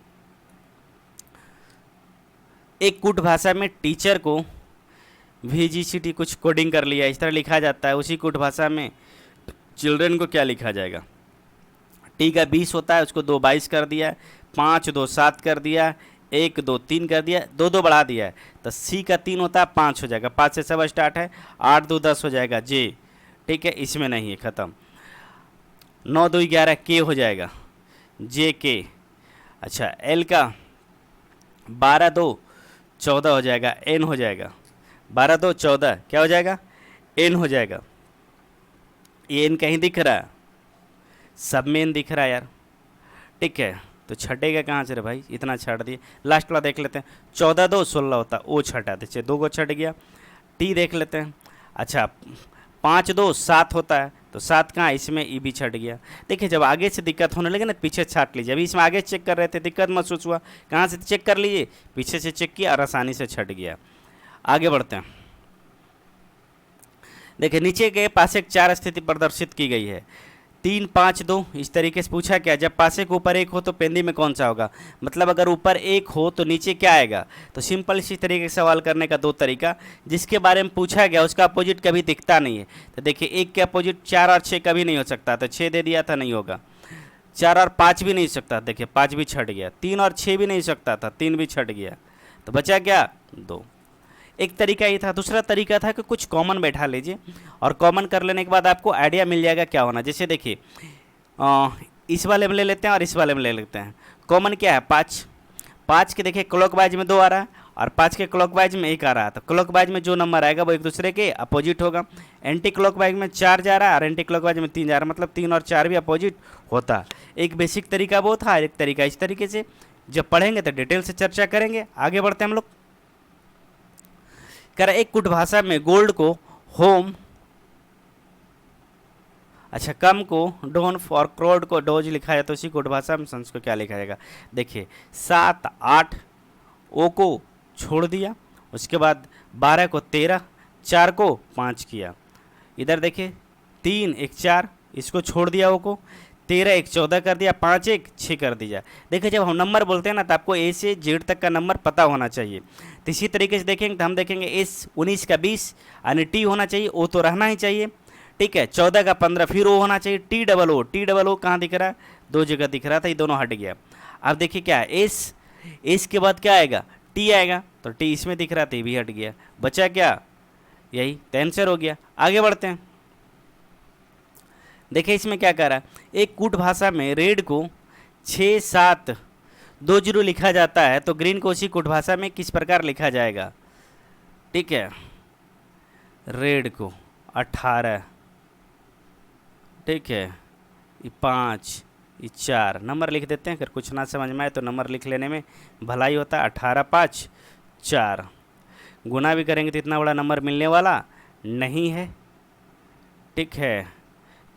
[SPEAKER 1] एक कूट भाषा में टीचर को VGCT कुछ कोडिंग कर लिया, इस तरह लिखा जाता है। उसी कूट भाषा में चिल्ड्रन को क्या लिखा जाएगा, टी का 20 होता है, उसको 2 22 कर दिया, 5 2 7 कर दिया, 1 2 3 कर दिया, 2 2 बढ़ा दिया है, तो सी का 3 होता है 5 हो जाएगा, 5 से सब स्टार्ट है, 8 2 10 हो जाएगा जे, ठीक है इसमें नहीं है ख़त्म। 9 2 11 के हो जाएगा जे के। अच्छा एल का 12 2 14 हो जाएगा एन हो जाएगा, 12 2 14 क्या हो जाएगा एन हो जाएगा। ये एन कहीं दिख रहा है, सब में एन दिख रहा है यार, ठीक है। तो छटेगा कहाँ से रे भाई, इतना छट दिए। लास्ट वाला देख लेते हैं, 14 2 16 होता है, ओ छटा दीजिए, 2 को छट गया। टी देख लेते हैं, अच्छा 5 2 7 होता है, तो 7 कहाँ इसमें ई भी छट गया। देखिए जब आगे से दिक्कत होने लगे ना पीछे छाट लीजिए, अभी इसमें आगे चेक कर रहे थे दिक्कत महसूस हुआ, कहाँ से चेक कर लीजिए पीछे से चेक किया और आसानी से छट गया। आगे बढ़ते हैं। देखिए नीचे के पासे 4 स्थिति प्रदर्शित की गई है, 3 5 2 इस तरीके से पूछा क्या, जब पासे के ऊपर 1 हो तो पेंदी में कौन सा होगा, मतलब अगर ऊपर 1 हो तो नीचे क्या आएगा। तो सिंपल इसी तरीके से सवाल करने का 2 तरीका, जिसके बारे में पूछा गया उसका अपोजिट कभी दिखता नहीं है। तो देखिए 1 के अपोजिट 4 और 6 कभी नहीं हो सकता, तो 6 दे दिया था नहीं होगा। 4 और 5 भी नहीं हो सकता, देखिए 5 भी छट गया। 3 और 6 भी नहीं हो सकता था, 3 भी छट गया, तो बचा क्या 2। एक तरीका ये था। दूसरा तरीका था कि कुछ कॉमन बैठा लीजिए और कॉमन कर लेने के बाद आपको आइडिया मिल जाएगा क्या होना। जैसे देखिए इस वाले में ले लेते हैं और इस वाले में ले लेते हैं। कॉमन क्या है 5, 5 के देखिए क्लॉकवाइज में 2 आ रहा है और 5 के क्लॉकवाइज में 1 आ रहा है, तो क्लॉकवाइज में जो नंबर आएगा वो एक दूसरे के अपोजिट होगा। एंटी क्लॉकवाइज में 4 जा रहा है और एंटी क्लॉकवाइज में 3 जा रहा है, मतलब 3 और 4 भी अपोजिट होता है। एक बेसिक तरीका वो था, एक तरीका इस तरीके से। जब पढ़ेंगे तो डिटेल से चर्चा करेंगे। आगे बढ़ते हैं हम लोग। कर एक कुट भाषा में गोल्ड को होम, अच्छा कम को डोन और क्रोड को डोज लिखा है, तो उसी कुट भाषा में संस को क्या लिखा जाएगा। देखिए 7 8 ओ को छोड़ दिया, उसके बाद 12 को 13, 4 को 5 किया। इधर देखिए 3 1 4 इसको छोड़ दिया, ओ को 13 1 14 कर दिया, 5 1 6 कर दिया। देखिए जब हम नंबर बोलते हैं ना तो आपको ए से जेड तक का नंबर पता होना चाहिए। तो इसी तरीके से देखेंगे तो हम देखेंगे एस 19 का 20 यानी टी होना चाहिए, ओ तो रहना ही चाहिए, ठीक है। 14 का 15 फिर ओ होना चाहिए, टी डबल ओ कहाँ दिख रहा है 2 जगह दिख रहा था, ये दोनों हट गया। अब देखिए क्या है एस के बाद क्या आएगा टी आएगा, तो टी इसमें दिख रहा था ये भी हट गया, बचा क्या यही, तो आंसर हो गया। आगे बढ़ते हैं। देखिए इसमें क्या कह रहा है, एक कूट भाषा में रेड को 6 7 2 0 लिखा जाता है, तो ग्रीन को उसी कूट भाषा में किस प्रकार लिखा जाएगा। ठीक है रेड को 18, ठीक है ये 5 ये 4 नंबर लिख देते हैं, अगर कुछ ना समझ में आए तो नंबर लिख लेने में भलाई होता है। 18 5 4 गुना भी करेंगे तो इतना बड़ा नंबर मिलने वाला नहीं है, ठीक है।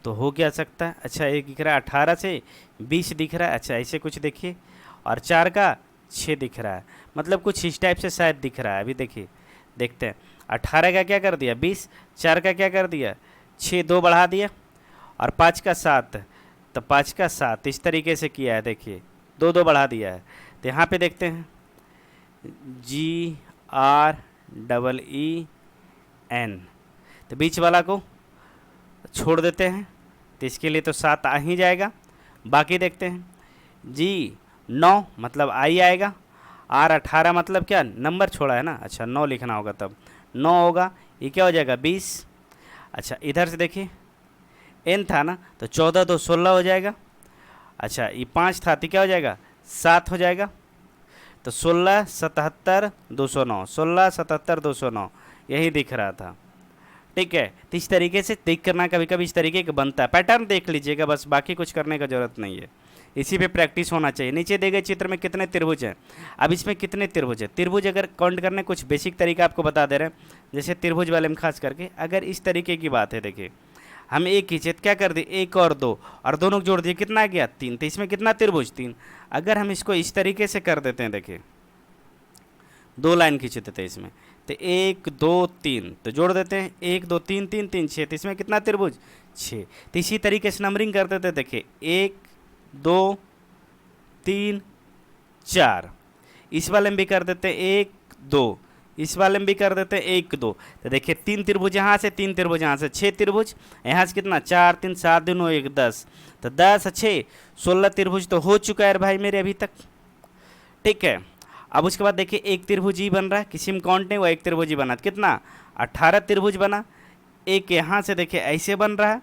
[SPEAKER 1] तो हो क्या सकता है, अच्छा एक दिख रहा है 18 से 20 दिख रहा है, अच्छा ऐसे कुछ देखिए, और 4 का 6 दिख रहा है, मतलब कुछ इस टाइप से शायद दिख रहा है। अभी देखिए देखते हैं 18 का क्या कर दिया 20, 4 का क्या कर दिया 6 2 बढ़ा दिया, और 5 का 7, तो 5 का 7 इस तरीके से किया है, देखिए 2 2 बढ़ा दिया है। तो यहाँ पे देखते हैं GREEN, तो बीच वाला को छोड़ देते हैं, तो इसके लिए तो 7 आ ही जाएगा। बाकी देखते हैं G9 मतलब आई आएगा, R 18 मतलब क्या नंबर छोड़ा है ना, अच्छा 9 लिखना होगा, तब 9 होगा, ये क्या हो जाएगा 20। अच्छा इधर से देखिए N था ना, तो 14 2 16 हो जाएगा। अच्छा ये 5 था तो क्या हो जाएगा 7 हो जाएगा, तो 16 77 209 16 77 209 यही दिख रहा था, ठीक है। तो इस तरीके से देख करना कभी कभी इस तरीके का बनता है, पैटर्न देख लीजिएगा बस, बाकी कुछ करने का ज़रूरत नहीं है। इसी पे प्रैक्टिस होना चाहिए। नीचे दिए गए चित्र में कितने त्रिभुज हैं, अब इसमें कितने त्रिभुज है, त्रिभुज अगर काउंट करने कुछ बेसिक तरीका आपको बता दे रहे हैं। जैसे त्रिभुज वाले में खास करके अगर इस तरीके की बात है, देखिए हम एक खींचे तो क्या कर दिए, एक और दो, और दोनों को जोड़ दिए कितना आ गया, 3। तो इसमें कितना त्रिभुज, 3। अगर हम इसको इस तरीके से कर देते हैं, देखिए 2 लाइन खींच देते हैं इसमें, तो 1 2 3, तो जोड़ देते हैं 1 2 3 3 3 6, तो इसमें कितना त्रिभुज, 6। तो इसी तरीके से नंबरिंग कर देते हैं, देखिए 1 2 3 4, इस वाले में भी कर देते हैं 1 2, इस वाले में भी कर देते हैं 1 2। तो देखिए 3 त्रिभुज यहाँ से, 3 त्रिभुज यहाँ से, 6 त्रिभुज यहाँ से, कितना 4 3 7 2 9 1 10, तो 10 6 16 त्रिभुज तो हो चुका है भाई मेरे अभी तक, ठीक है। अब उसके बाद देखिए एक त्रिभुज ही बन रहा है, किसी में काउंट नहीं हुआ, एक त्रिभुज ही बना, कितना 18 त्रिभुज बना। एक यहाँ से देखिए ऐसे बन रहा है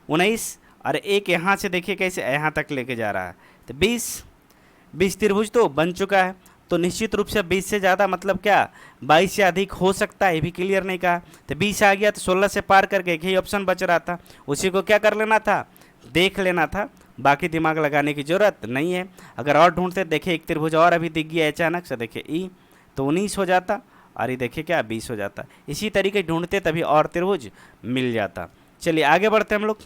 [SPEAKER 1] 19, और एक यहाँ से देखिए कैसे यहाँ तक लेके जा रहा है, तो 20 त्रिभुज तो बन चुका है। तो निश्चित रूप से 20 से ज़्यादा मतलब क्या 22 से अधिक हो सकता है, ये भी क्लियर नहीं कहा। तो 20 आ गया तो 16 से पार करके एक ही ऑप्शन बच रहा था, उसी को क्या कर लेना था, देख लेना था, बाकी दिमाग लगाने की ज़रूरत नहीं है। अगर और ढूंढते देखिए एक त्रिभुज और अभी दिख गया अचानक से, देखिए ई तो 19 हो जाता, और ये देखिए क्या 20 हो जाता। इसी तरीके ढूंढते तभी और त्रिभुज मिल जाता। चलिए आगे बढ़ते हैं हम लोग।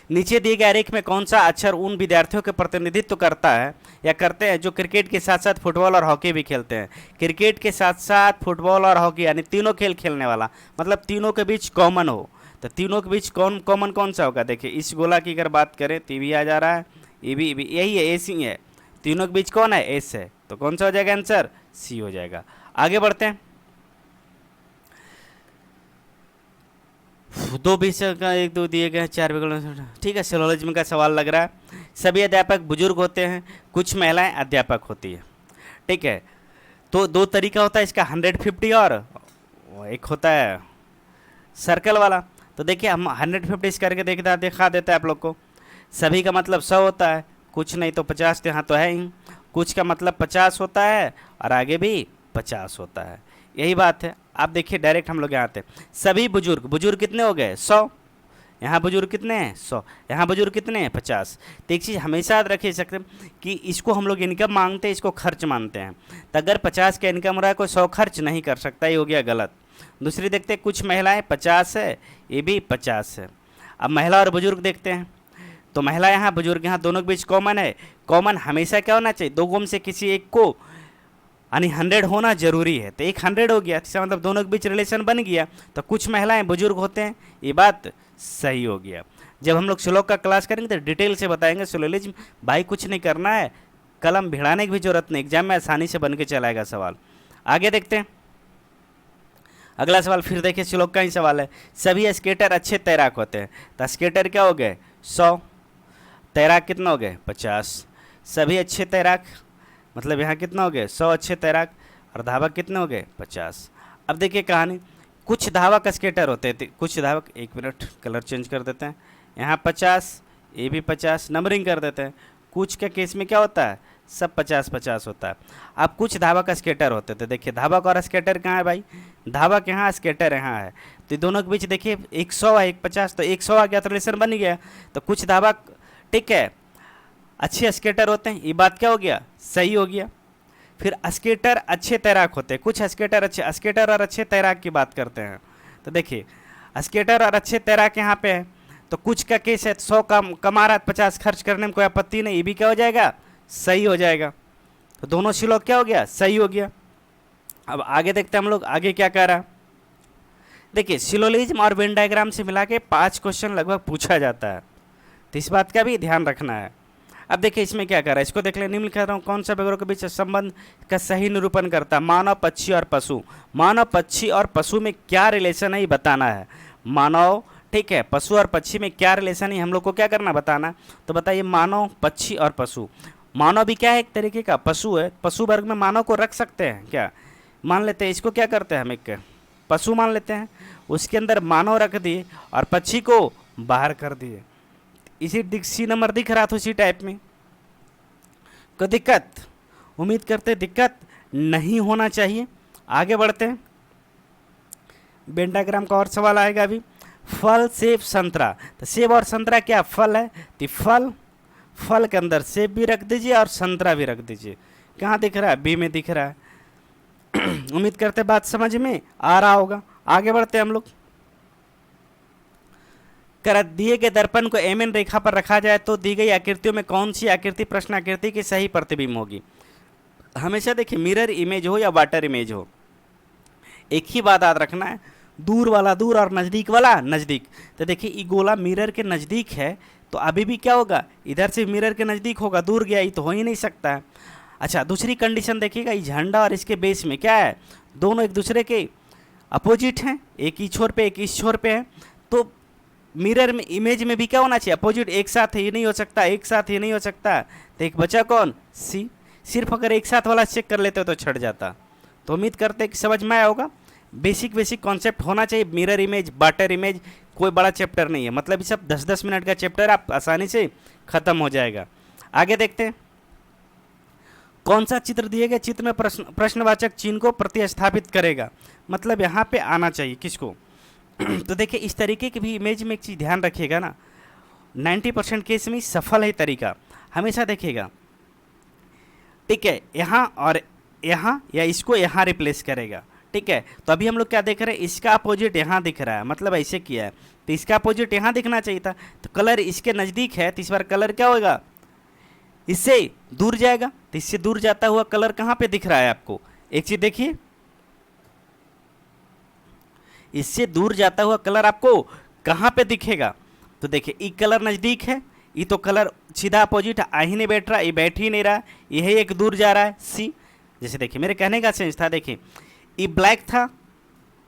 [SPEAKER 1] नीचे दिए गए आरेख में कौन सा अक्षर उन विद्यार्थियों के प्रतिनिधित्व करता है या करते हैं जो क्रिकेट के साथ साथ फुटबॉल और हॉकी भी खेलते हैं। क्रिकेट के साथ साथ फुटबॉल और हॉकी यानी तीनों खेल खेलने वाला, मतलब तीनों के बीच कॉमन हो। तो तीनों के बीच कॉमन कौन सा होगा, देखिए इस गोला की अगर बात करें तो भी आ जा रहा है, ये भी यही है, एस ही है। तीनों के बीच कौन है, एस है, तो कौन सा हो जाएगा आंसर, सी हो जाएगा। आगे बढ़ते हैं। 2 विषय का 1 2 दिए गए हैं, 4 विकल्प, ठीक है। सिलोजिज्म का सवाल लग रहा है। सभी अध्यापक बुजुर्ग होते हैं, कुछ महिलाएं अध्यापक होती है, ठीक है। तो 2 तरीका होता है इसका, 150 और एक होता है सर्कल वाला। तो देखिए हम 150 करके दिखा देता है आप लोग को। सभी का मतलब 100 होता है, कुछ नहीं तो 50 यहाँ तो है ही, कुछ का मतलब 50 होता है और आगे भी 50 होता है, यही बात है। आप देखिए डायरेक्ट हम लोग यहाँ आते हैं। सभी बुजुर्ग कितने हो गए 100, यहाँ बुजुर्ग कितने हैं 100, यहाँ बुजुर्ग कितने हैं 50। तो एक चीज़ हमेशा याद रख सकते हैं कि इसको हम लोग इनकम मांगते हैं, इसको खर्च मानते हैं। तो अगर 50 का इनकम हो रहा है, कोई 100 खर्च नहीं कर सकता, ये हो गया गलत। दूसरी देखते हैं, कुछ महिलाएं 50 है, ये भी 50 है। अब महिला और बुजुर्ग देखते हैं, तो महिला यहाँ बुजुर्ग यहाँ दोनों के बीच कॉमन है। कॉमन हमेशा क्या होना चाहिए, 2 में से किसी एक को यानी 100 होना जरूरी है। तो एक 100 हो गया, इसका मतलब दोनों के बीच रिलेशन बन गया। तो कुछ महिलाएं बुजुर्ग होते हैं, ये बात सही हो गया। जब हम लोग श्लोक का क्लास करेंगे तो डिटेल से बताएंगे सिलोजिज्म। भाई कुछ नहीं करना है, कलम भिड़ाने की भी जरूरत नहीं, एग्जाम में आसानी से बन के चलाएगा सवाल। आगे देखते हैं अगला सवाल। फिर देखिए श्लोक का ही सवाल है। सभी स्केटर अच्छे तैराक होते हैं, तो स्केटर क्या हो गए 100, तैराक कितना हो गए 50। सभी अच्छे तैराक मतलब यहाँ कितना हो गए 100 अच्छे तैराक, और धावक कितने हो गए 50। अब देखिए कहानी, कुछ धावक स्केटर होते थे, कुछ धावक, 1 मिनट कलर चेंज कर देते हैं, यहाँ 50, ये भी 50, नंबरिंग कर देते हैं। कुछ के केस में क्या होता है, सब 50-50 होता है। अब कुछ धावक स्केटर होते थे, देखिए धावक और स्केटर कहाँ है भाई, धावक यहाँ स्केटर यहाँ है, तो दोनों के बीच देखिए 100 है 150, तो 100 आ गया तो रिलेशन बन गया। तो कुछ धावक ठीक है अच्छे स्केटर होते हैं, ये बात क्या हो गया, सही हो गया। फिर स्केटर अच्छे तैराक होते हैं, कुछ स्केटर अच्छे, स्केटर और अच्छे तैराक की बात करते हैं। तो देखिए स्केटर और अच्छे तैराक यहाँ पे है, तो कुछ का केस है 100 कमा रहा है, 50 खर्च करने में कोई आपत्ति नहीं, ये भी क्या हो जाएगा, सही हो जाएगा। तो दोनों श्लोक क्या हो गया, सही हो गया। अब आगे देखते हैं हम लोग आगे क्या कह रहा। देखिए सिलोजिज्म और वेन डायग्राम से मिला के 5 क्वेश्चन लगभग पूछा जाता है, तो इस बात का भी ध्यान रखना है। अब देखिए इसमें क्या कर रहा है, इसको देख ले, निम्न कह रहा हूँ कौन सा विग्रह के बीच संबंध का सही निरूपण करता है। मानव, पक्षी और पशु। मानव, पक्षी और पशु में क्या रिलेशन है ये बताना है। मानव ठीक है, पशु और पक्षी में क्या रिलेशन है हम लोग को क्या करना, बताना। तो बताइए मानव, पक्षी और पशु। मानव भी क्या है, एक तरीके का पशु है, पशु वर्ग में मानव को रख सकते हैं क्या, मान लेते हैं। इसको क्या करते हैं हम, एक पशु मान लेते हैं, उसके अंदर मानव रख दिए और पक्षी को बाहर कर दिए। इसी सी नंबर दिख रहा था उसी टाइप में। कोई दिक्कत, उम्मीद करते दिक्कत नहीं होना चाहिए। आगे बढ़ते हैं, वेन डायग्राम का और सवाल आएगा अभी। फल, सेब, संतरा। तो सेब और संतरा क्या फल है, तो फल फल के अंदर सेब भी रख दीजिए और संतरा भी रख दीजिए। कहाँ दिख रहा है? बी में दिख रहा है। उम्मीद करते बात समझ में आ रहा होगा। आगे बढ़ते हैं हम लोग। कर दिए गए दर्पण को एमएन रेखा पर रखा जाए तो दी गई आकृतियों में कौन सी आकृति प्रश्न आकृति की सही प्रतिबिंब होगी? हमेशा देखिए मिरर इमेज हो या वाटर इमेज हो, एक ही बात याद रखना है, दूर वाला दूर और नज़दीक वाला नज़दीक। तो देखिए ये गोला मिरर के नज़दीक है तो अभी भी क्या होगा? इधर से मिरर के नज़दीक होगा, दूर गया ये तो हो ही नहीं सकता है। अच्छा, दूसरी कंडीशन देखिएगा, ये झंडा और इसके बेस में क्या है? दोनों एक दूसरे के अपोजिट हैं, एक इस छोर पे एक इस छोर पे है। तो मिरर में इमेज में भी क्या होना चाहिए? अपोजिट। एक साथ है ये नहीं हो सकता, एक साथ ये नहीं हो सकता। तो एक बचा कौन? सी। सिर्फ अगर एक साथ वाला चेक कर लेते तो छट जाता। तो उम्मीद करते हैं कि समझ में आया होगा। बेसिक कॉन्सेप्ट होना चाहिए। मिरर इमेज, वाटर इमेज कोई बड़ा चैप्टर नहीं है, मतलब ये सब 10-10 मिनट का चैप्टर आप आसानी से ख़त्म हो जाएगा। आगे देखते हैं, कौन सा चित्र दिए गए चित्र में प्रश्नवाचक चिन्ह को प्रतिस्थापित करेगा? मतलब यहाँ पे आना चाहिए किसको? तो देखिए इस तरीके की भी इमेज में एक चीज़ ध्यान रखिएगा ना, 90% केस में सफल है तरीका। हमेशा देखिएगा, ठीक है, यहाँ और यहाँ या इसको यहाँ रिप्लेस करेगा, ठीक है। तो अभी हम लोग क्या देख रहे हैं? इसका अपोजिट यहाँ दिख रहा है, मतलब ऐसे किया है तो इसका अपोजिट यहाँ दिखना चाहिए था। तो कलर इसके नज़दीक है तो इस बार कलर क्या होगा? इससे दूर जाएगा। तो इससे दूर जाता हुआ कलर कहाँ पे दिख रहा है आपको? एक चीज़ देखिए, इससे दूर जाता हुआ कलर आपको कहाँ पे दिखेगा? तो देखिए ये कलर नज़दीक है, ये तो कलर सीधा अपोजिट आ ही नहीं बैठ रहा, ये बैठ ही नहीं रहा, यही एक दूर जा रहा है, सी। जैसे देखिए मेरे कहने का सेंस था, देखिए ये ब्लैक था,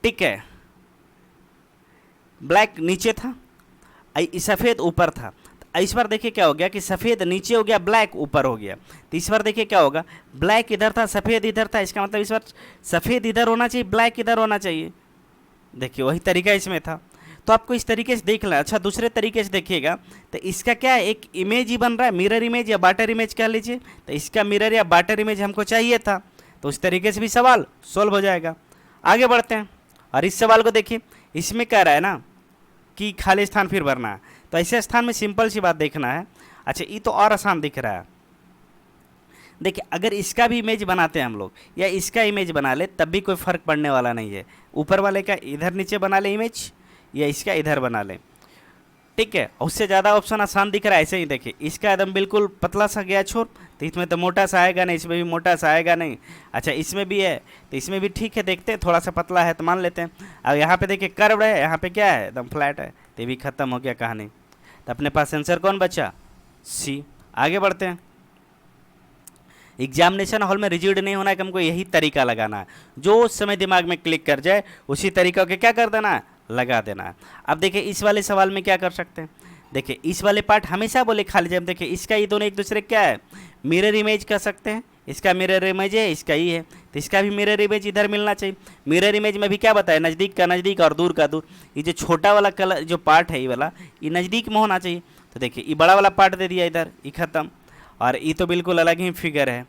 [SPEAKER 1] ठीक है, ब्लैक नीचे था, सफ़ेद ऊपर था। इस बार देखिए क्या हो गया कि सफ़ेद नीचे हो गया, ब्लैक ऊपर हो गया। तो इस बार देखिए क्या होगा, ब्लैक इधर था, सफ़ेद इधर था, इसका मतलब इस बार सफ़ेद इधर होना चाहिए, ब्लैक इधर होना चाहिए। देखिए वही तरीका इसमें था, तो आपको इस तरीके से देख लें। अच्छा, दूसरे तरीके से देखिएगा तो इसका क्या है, एक इमेज ही बन रहा है, मिरर इमेज या वाटर इमेज कह लीजिए। तो इसका मिरर या वाटर इमेज हमको चाहिए था, तो उस तरीके से भी सवाल सोल्व हो जाएगा। आगे बढ़ते हैं, और इस सवाल को देखिए, इसमें कह रहा है ना कि खाली स्थान फिर भरना है, तो ऐसे स्थान में सिंपल सी बात देखना है। अच्छा, ये तो और आसान दिख रहा है। देखिए अगर इसका भी इमेज बनाते हैं हम लोग या इसका इमेज बना ले तब भी कोई फ़र्क पड़ने वाला नहीं है। ऊपर वाले का इधर नीचे बना ले इमेज या इसका इधर बना ले, ठीक है। उससे ज़्यादा ऑप्शन आसान दिख रहा है। ऐसे ही देखिए, इसका एकदम बिल्कुल पतला सा गया छोर, तो इसमें तो मोटा सा आएगा नहीं, इसमें भी मोटा सा आएगा नहीं। अच्छा, इसमें भी है तो इसमें भी ठीक है, देखते हैं थोड़ा सा पतला है तो मान लेते हैं। अब यहाँ पे देखिए कर्व है, यहाँ पे क्या है, एकदम फ्लैट है, तो भी खत्म हो गया कहानी। तो अपने पास आंसर कौन बचा? सी। आगे बढ़ते हैं, एग्जामिनेशन हॉल में रिजिड नहीं होना है कि हमको यही तरीका लगाना है, जो उस समय दिमाग में क्लिक कर जाए उसी तरीका के क्या कर देना है, लगा देना है। अब देखिए इस वाले सवाल में क्या कर सकते हैं, देखिए इस वाले पार्ट हमेशा बोले खाली जब, देखिए इसका ये दोनों एक दूसरे क्या है, मिरर इमेज कर सकते हैं। इसका मिरर इमेज है, इसका ही है, तो इसका भी मिरर इमेज इधर मिलना चाहिए। मिरर इमेज में भी क्या बताया, नज़दीक का नज़दीक और दूर का दूर। ये जो छोटा वाला कलर जो पार्ट है ये वाला, ये नज़दीक में होना चाहिए। तो देखिए ये बड़ा वाला पार्ट दे दिया इधर, ये ख़त्म। और ये तो बिल्कुल अलग ही फिगर है।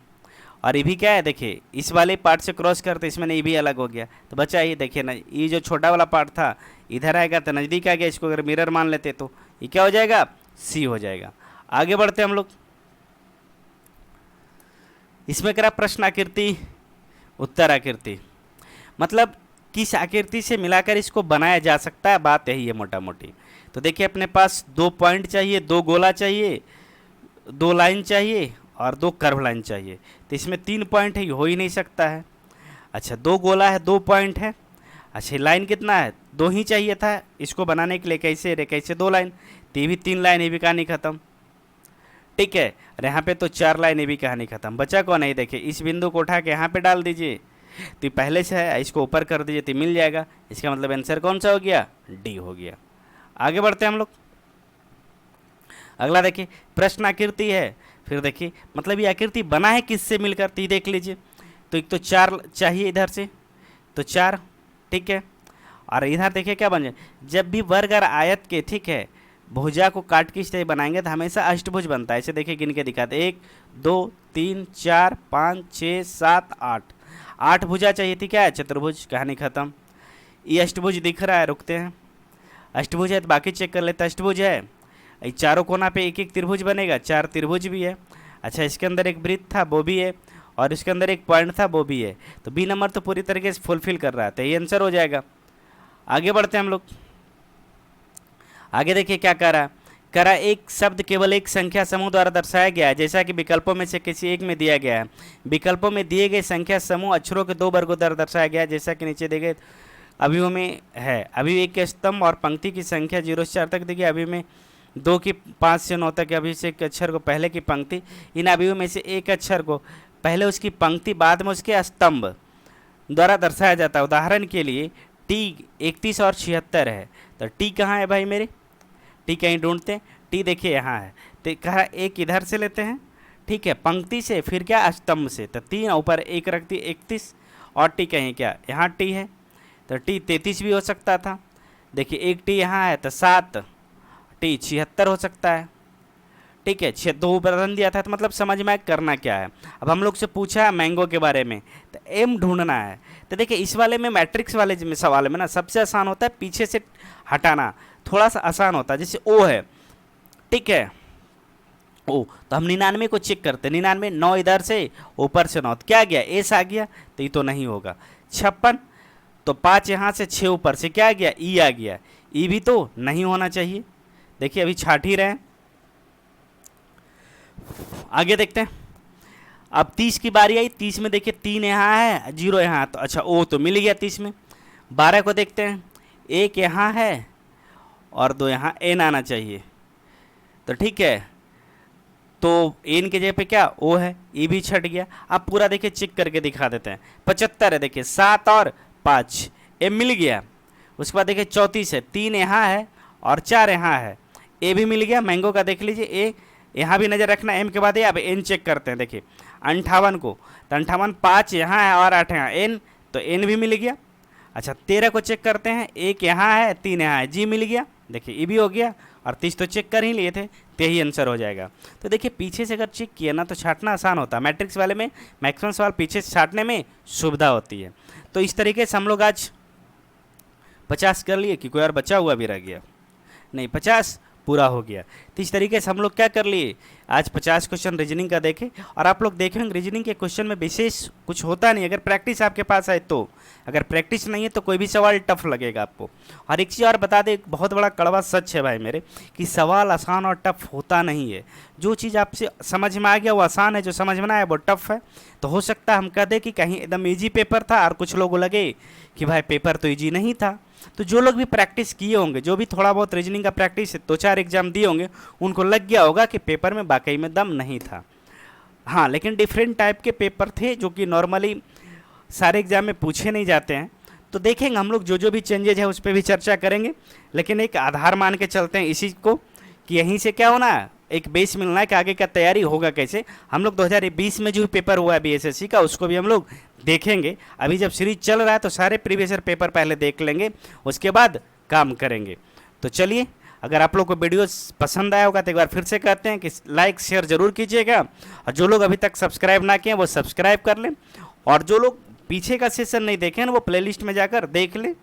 [SPEAKER 1] और ये भी क्या है, देखिए इस वाले पार्ट से क्रॉस करते इसमें ये भी अलग हो गया, तो बचा ये देखिए ना, ये जो छोटा वाला पार्ट था इधर आएगा तो नज़दीक आ गया, इसको अगर मिरर मान लेते तो ये क्या हो जाएगा, सी हो जाएगा। आगे बढ़ते हम लोग, इसमें करा प्रश्न आकृति उत्तर आकृति, मतलब किस आकृति से मिलाकर इसको बनाया जा सकता है, बात यही है मोटा मोटी। तो देखिए अपने पास 2 पॉइंट चाहिए, 2 गोला चाहिए, 2 लाइन चाहिए और 2 कर्व लाइन चाहिए। तो इसमें 3 पॉइंट है, ये हो ही नहीं सकता है। अच्छा 2 गोला है, 2 पॉइंट है। अच्छा लाइन कितना है, 2 ही चाहिए था इसको बनाने के लिए, कैसे रे कैसे 2 लाइन, तो ये भी 3 लाइन, ये भी कहानी ख़त्म, ठीक है। और यहाँ पे तो 4 लाइन, ये भी कहानी ख़त्म। बचा कौन है, देखिए इस बिंदु को उठा के यहाँ पे डाल दीजिए, तो पहले से है, इसको ऊपर कर दीजिए तो मिल जाएगा। इसका मतलब आंसर कौन सा हो गया, डी हो गया। आगे बढ़ते हैं हम लोग, अगला देखिए प्रश्न आकृति है। फिर देखिए मतलब ये आकृति बना है किससे मिलकर, तो देख लीजिए। तो एक तो 4 चाहिए इधर से, तो 4, ठीक है। और इधर देखिए क्या बन जाए, जब भी वर्ग और आयत के, ठीक है, भुजा को काट के इस तरह बनाएंगे तो हमेशा अष्टभुज बनता है। ऐसे देखिए गिन के दिखाते, 1 2 3 4 5 6 7 8, 8 भुजा चाहिए थी, क्या है, चतुर्भुज, कहानी खत्म। ये अष्टभुज दिख रहा है, रुकते हैं, अष्टभुज है तो बाकी चेक कर लेते हैं। अष्टभुज है, इस चारों कोना पे एक एक त्रिभुज बनेगा, 4 त्रिभुज भी है। अच्छा, इसके अंदर एक वृत्त था वो भी है, और इसके अंदर एक पॉइंट था वो भी है। तो बी नंबर तो पूरी तरीके से फुलफिल कर रहा है, तो ये आंसर हो जाएगा। आगे बढ़ते हैं हम लोग। आगे देखिए क्या कह रहा है। कह रहा है एक शब्द केवल एक संख्या समूह द्वारा दर्शाया गया है जैसा कि विकल्पों में से किसी एक में दिया गया है। विकल्पों में दिए गए संख्या समूह अक्षरों के 2 वर्गों द्वारा दर्शाया गया है जैसा कि नीचे दिए गए अवयवों में है। अवयव के स्तंभ और पंक्ति की संख्या 0 से 4 तक देखिए। अवयव में 2 की 5 से 9 तक अवयव से एक अक्षर को पहले की पंक्ति, इन अवयवों में से एक अक्षर को पहले उसकी पंक्ति बाद में उसके स्तंभ द्वारा दर्शाया जाता है। उदाहरण के लिए टी 31 और 76 है, तो टी कहाँ है भाई मेरे, टी कहीं ढूंढते हैं, टी देखिए यहाँ है। तो कहा एक इधर से लेते हैं, ठीक है, पंक्ति से, फिर क्या स्तंभ से, तो 3 ऊपर 1 रख दी 31, और टी कहीं क्या यहाँ टी है, तो टी 33 भी हो सकता था। देखिए एक टी यहाँ है तो 7, टी 76 हो सकता है, ठीक है। 2 बदल दिया था, तो मतलब समझ में करना क्या है। अब हम लोग से पूछा है मैंगो के बारे में, तो एम ढूंढना है। तो देखिए इस वाले में, मैट्रिक्स वाले में सवाल में ना सबसे आसान होता है पीछे से हटाना, थोड़ा सा आसान होता है। जैसे ओ है, ठीक है, ओ, तो हम 99 को चेक करते हैं। 99 9 इधर से, ऊपर से 9, तो क्या गया एस आ गया, तो ये तो नहीं होगा। 56 तो 5 यहाँ से, 6 ऊपर से क्या आ गया ई आ गया, ई भी तो नहीं होना चाहिए। देखिए अभी छाट ही रहे हैं। आगे देखते हैं। अब 30 की बारी आई। 30 में देखिए 3 यहाँ है, 0 यहाँ, तो अच्छा ओ तो मिल गया 30 में। 12 को देखते हैं, 1 यहाँ है और 2 यहाँ, एन आना चाहिए, तो ठीक है, तो एन के जगह पे क्या ओ है, ये भी छट गया। अब पूरा देखिए चेक करके दिखा देते हैं। 75 है, देखिए 7 और 5, एम मिल गया। उसके बाद देखिए 34 है, 3 यहाँ है और 4 यहाँ है, ए भी मिल गया। मैंगो का देख लीजिए, ए यहाँ भी नज़र रखना, एम के बाद ए। अब एन चेक करते हैं, देखिए 58 को, तो 58 5 यहाँ है और 8 यहाँ, एन, तो एन भी मिल गया। अच्छा 13 को चेक करते हैं, 1 यहाँ है 3 यहाँ है, जी मिल गया, देखिए ये भी हो गया। और 30 तो चेक कर ही लिए थे, तो यही आंसर हो जाएगा। तो देखिए पीछे से अगर चेक किया ना तो छाटना आसान होता है। मैट्रिक्स वाले में मैक्सिमम सवाल पीछे से छाटने में सुविधा होती है। तो इस तरीके से हम लोग आज 50 कर लिए कि कोई और बचा हुआ भी रह गया, नहीं 50 पूरा हो गया। तो इस तरीके से हम लोग क्या कर लिए, आज 50 क्वेश्चन रीजनिंग का देखे। और आप लोग देखेंगे रीजनिंग के क्वेश्चन में विशेष कुछ होता नहीं, अगर प्रैक्टिस आपके पास है तो। अगर प्रैक्टिस नहीं है तो कोई भी सवाल टफ लगेगा आपको। और एक चीज़ और बता दें, एक बहुत बड़ा कड़वा सच है भाई मेरे, कि सवाल आसान और टफ होता नहीं है। जो चीज़ आपसे समझ में आ गया वो आसान है, जो समझ में ना आया वो टफ है। तो हो सकता है हम कह दें कि कहीं एकदम ईजी पेपर था और कुछ लोगों को लगे कि भाई पेपर तो ईजी नहीं था। तो जो लोग भी प्रैक्टिस किए होंगे, जो भी थोड़ा बहुत रीजनिंग का प्रैक्टिस 2-4 एग्जाम दिए होंगे, उनको लग गया होगा कि पेपर में वाकई में दम नहीं था। हाँ, लेकिन डिफरेंट टाइप के पेपर थे जो कि नॉर्मली सारे एग्जाम में पूछे नहीं जाते हैं। तो देखेंगे हम लोग जो भी चेंजेज है उस पर भी चर्चा करेंगे, लेकिन एक आधार मान के चलते हैं इसी को, कि यहीं से क्या होना है, एक बेस मिलना है कि आगे का तैयारी होगा कैसे। हम लोग 2020 में जो पेपर हुआ है बीएसएससी का, उसको भी हम लोग देखेंगे। अभी जब सीरीज चल रहा है तो सारे प्रीवियस ईयर पेपर पहले देख लेंगे, उसके बाद काम करेंगे। तो चलिए, अगर आप लोग को वीडियो पसंद आया होगा तो एक बार फिर से कहते हैं कि लाइक शेयर ज़रूर कीजिएगा। और जो लोग अभी तक सब्सक्राइब ना किए वो सब्सक्राइब कर लें, और जो लोग पीछे का सेशन नहीं देखें ना वो प्लेलिस्ट में जाकर देख लें।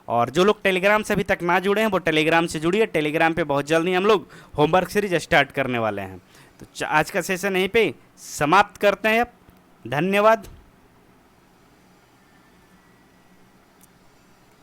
[SPEAKER 1] और जो लोग टेलीग्राम से अभी तक ना जुड़े हैं वो टेलीग्राम से जुड़िए। टेलीग्राम पे बहुत जल्दी हम लोग होमवर्क सीरीज स्टार्ट करने वाले हैं। तो आज का सेशन यहीं पे समाप्त करते हैं अब। धन्यवाद।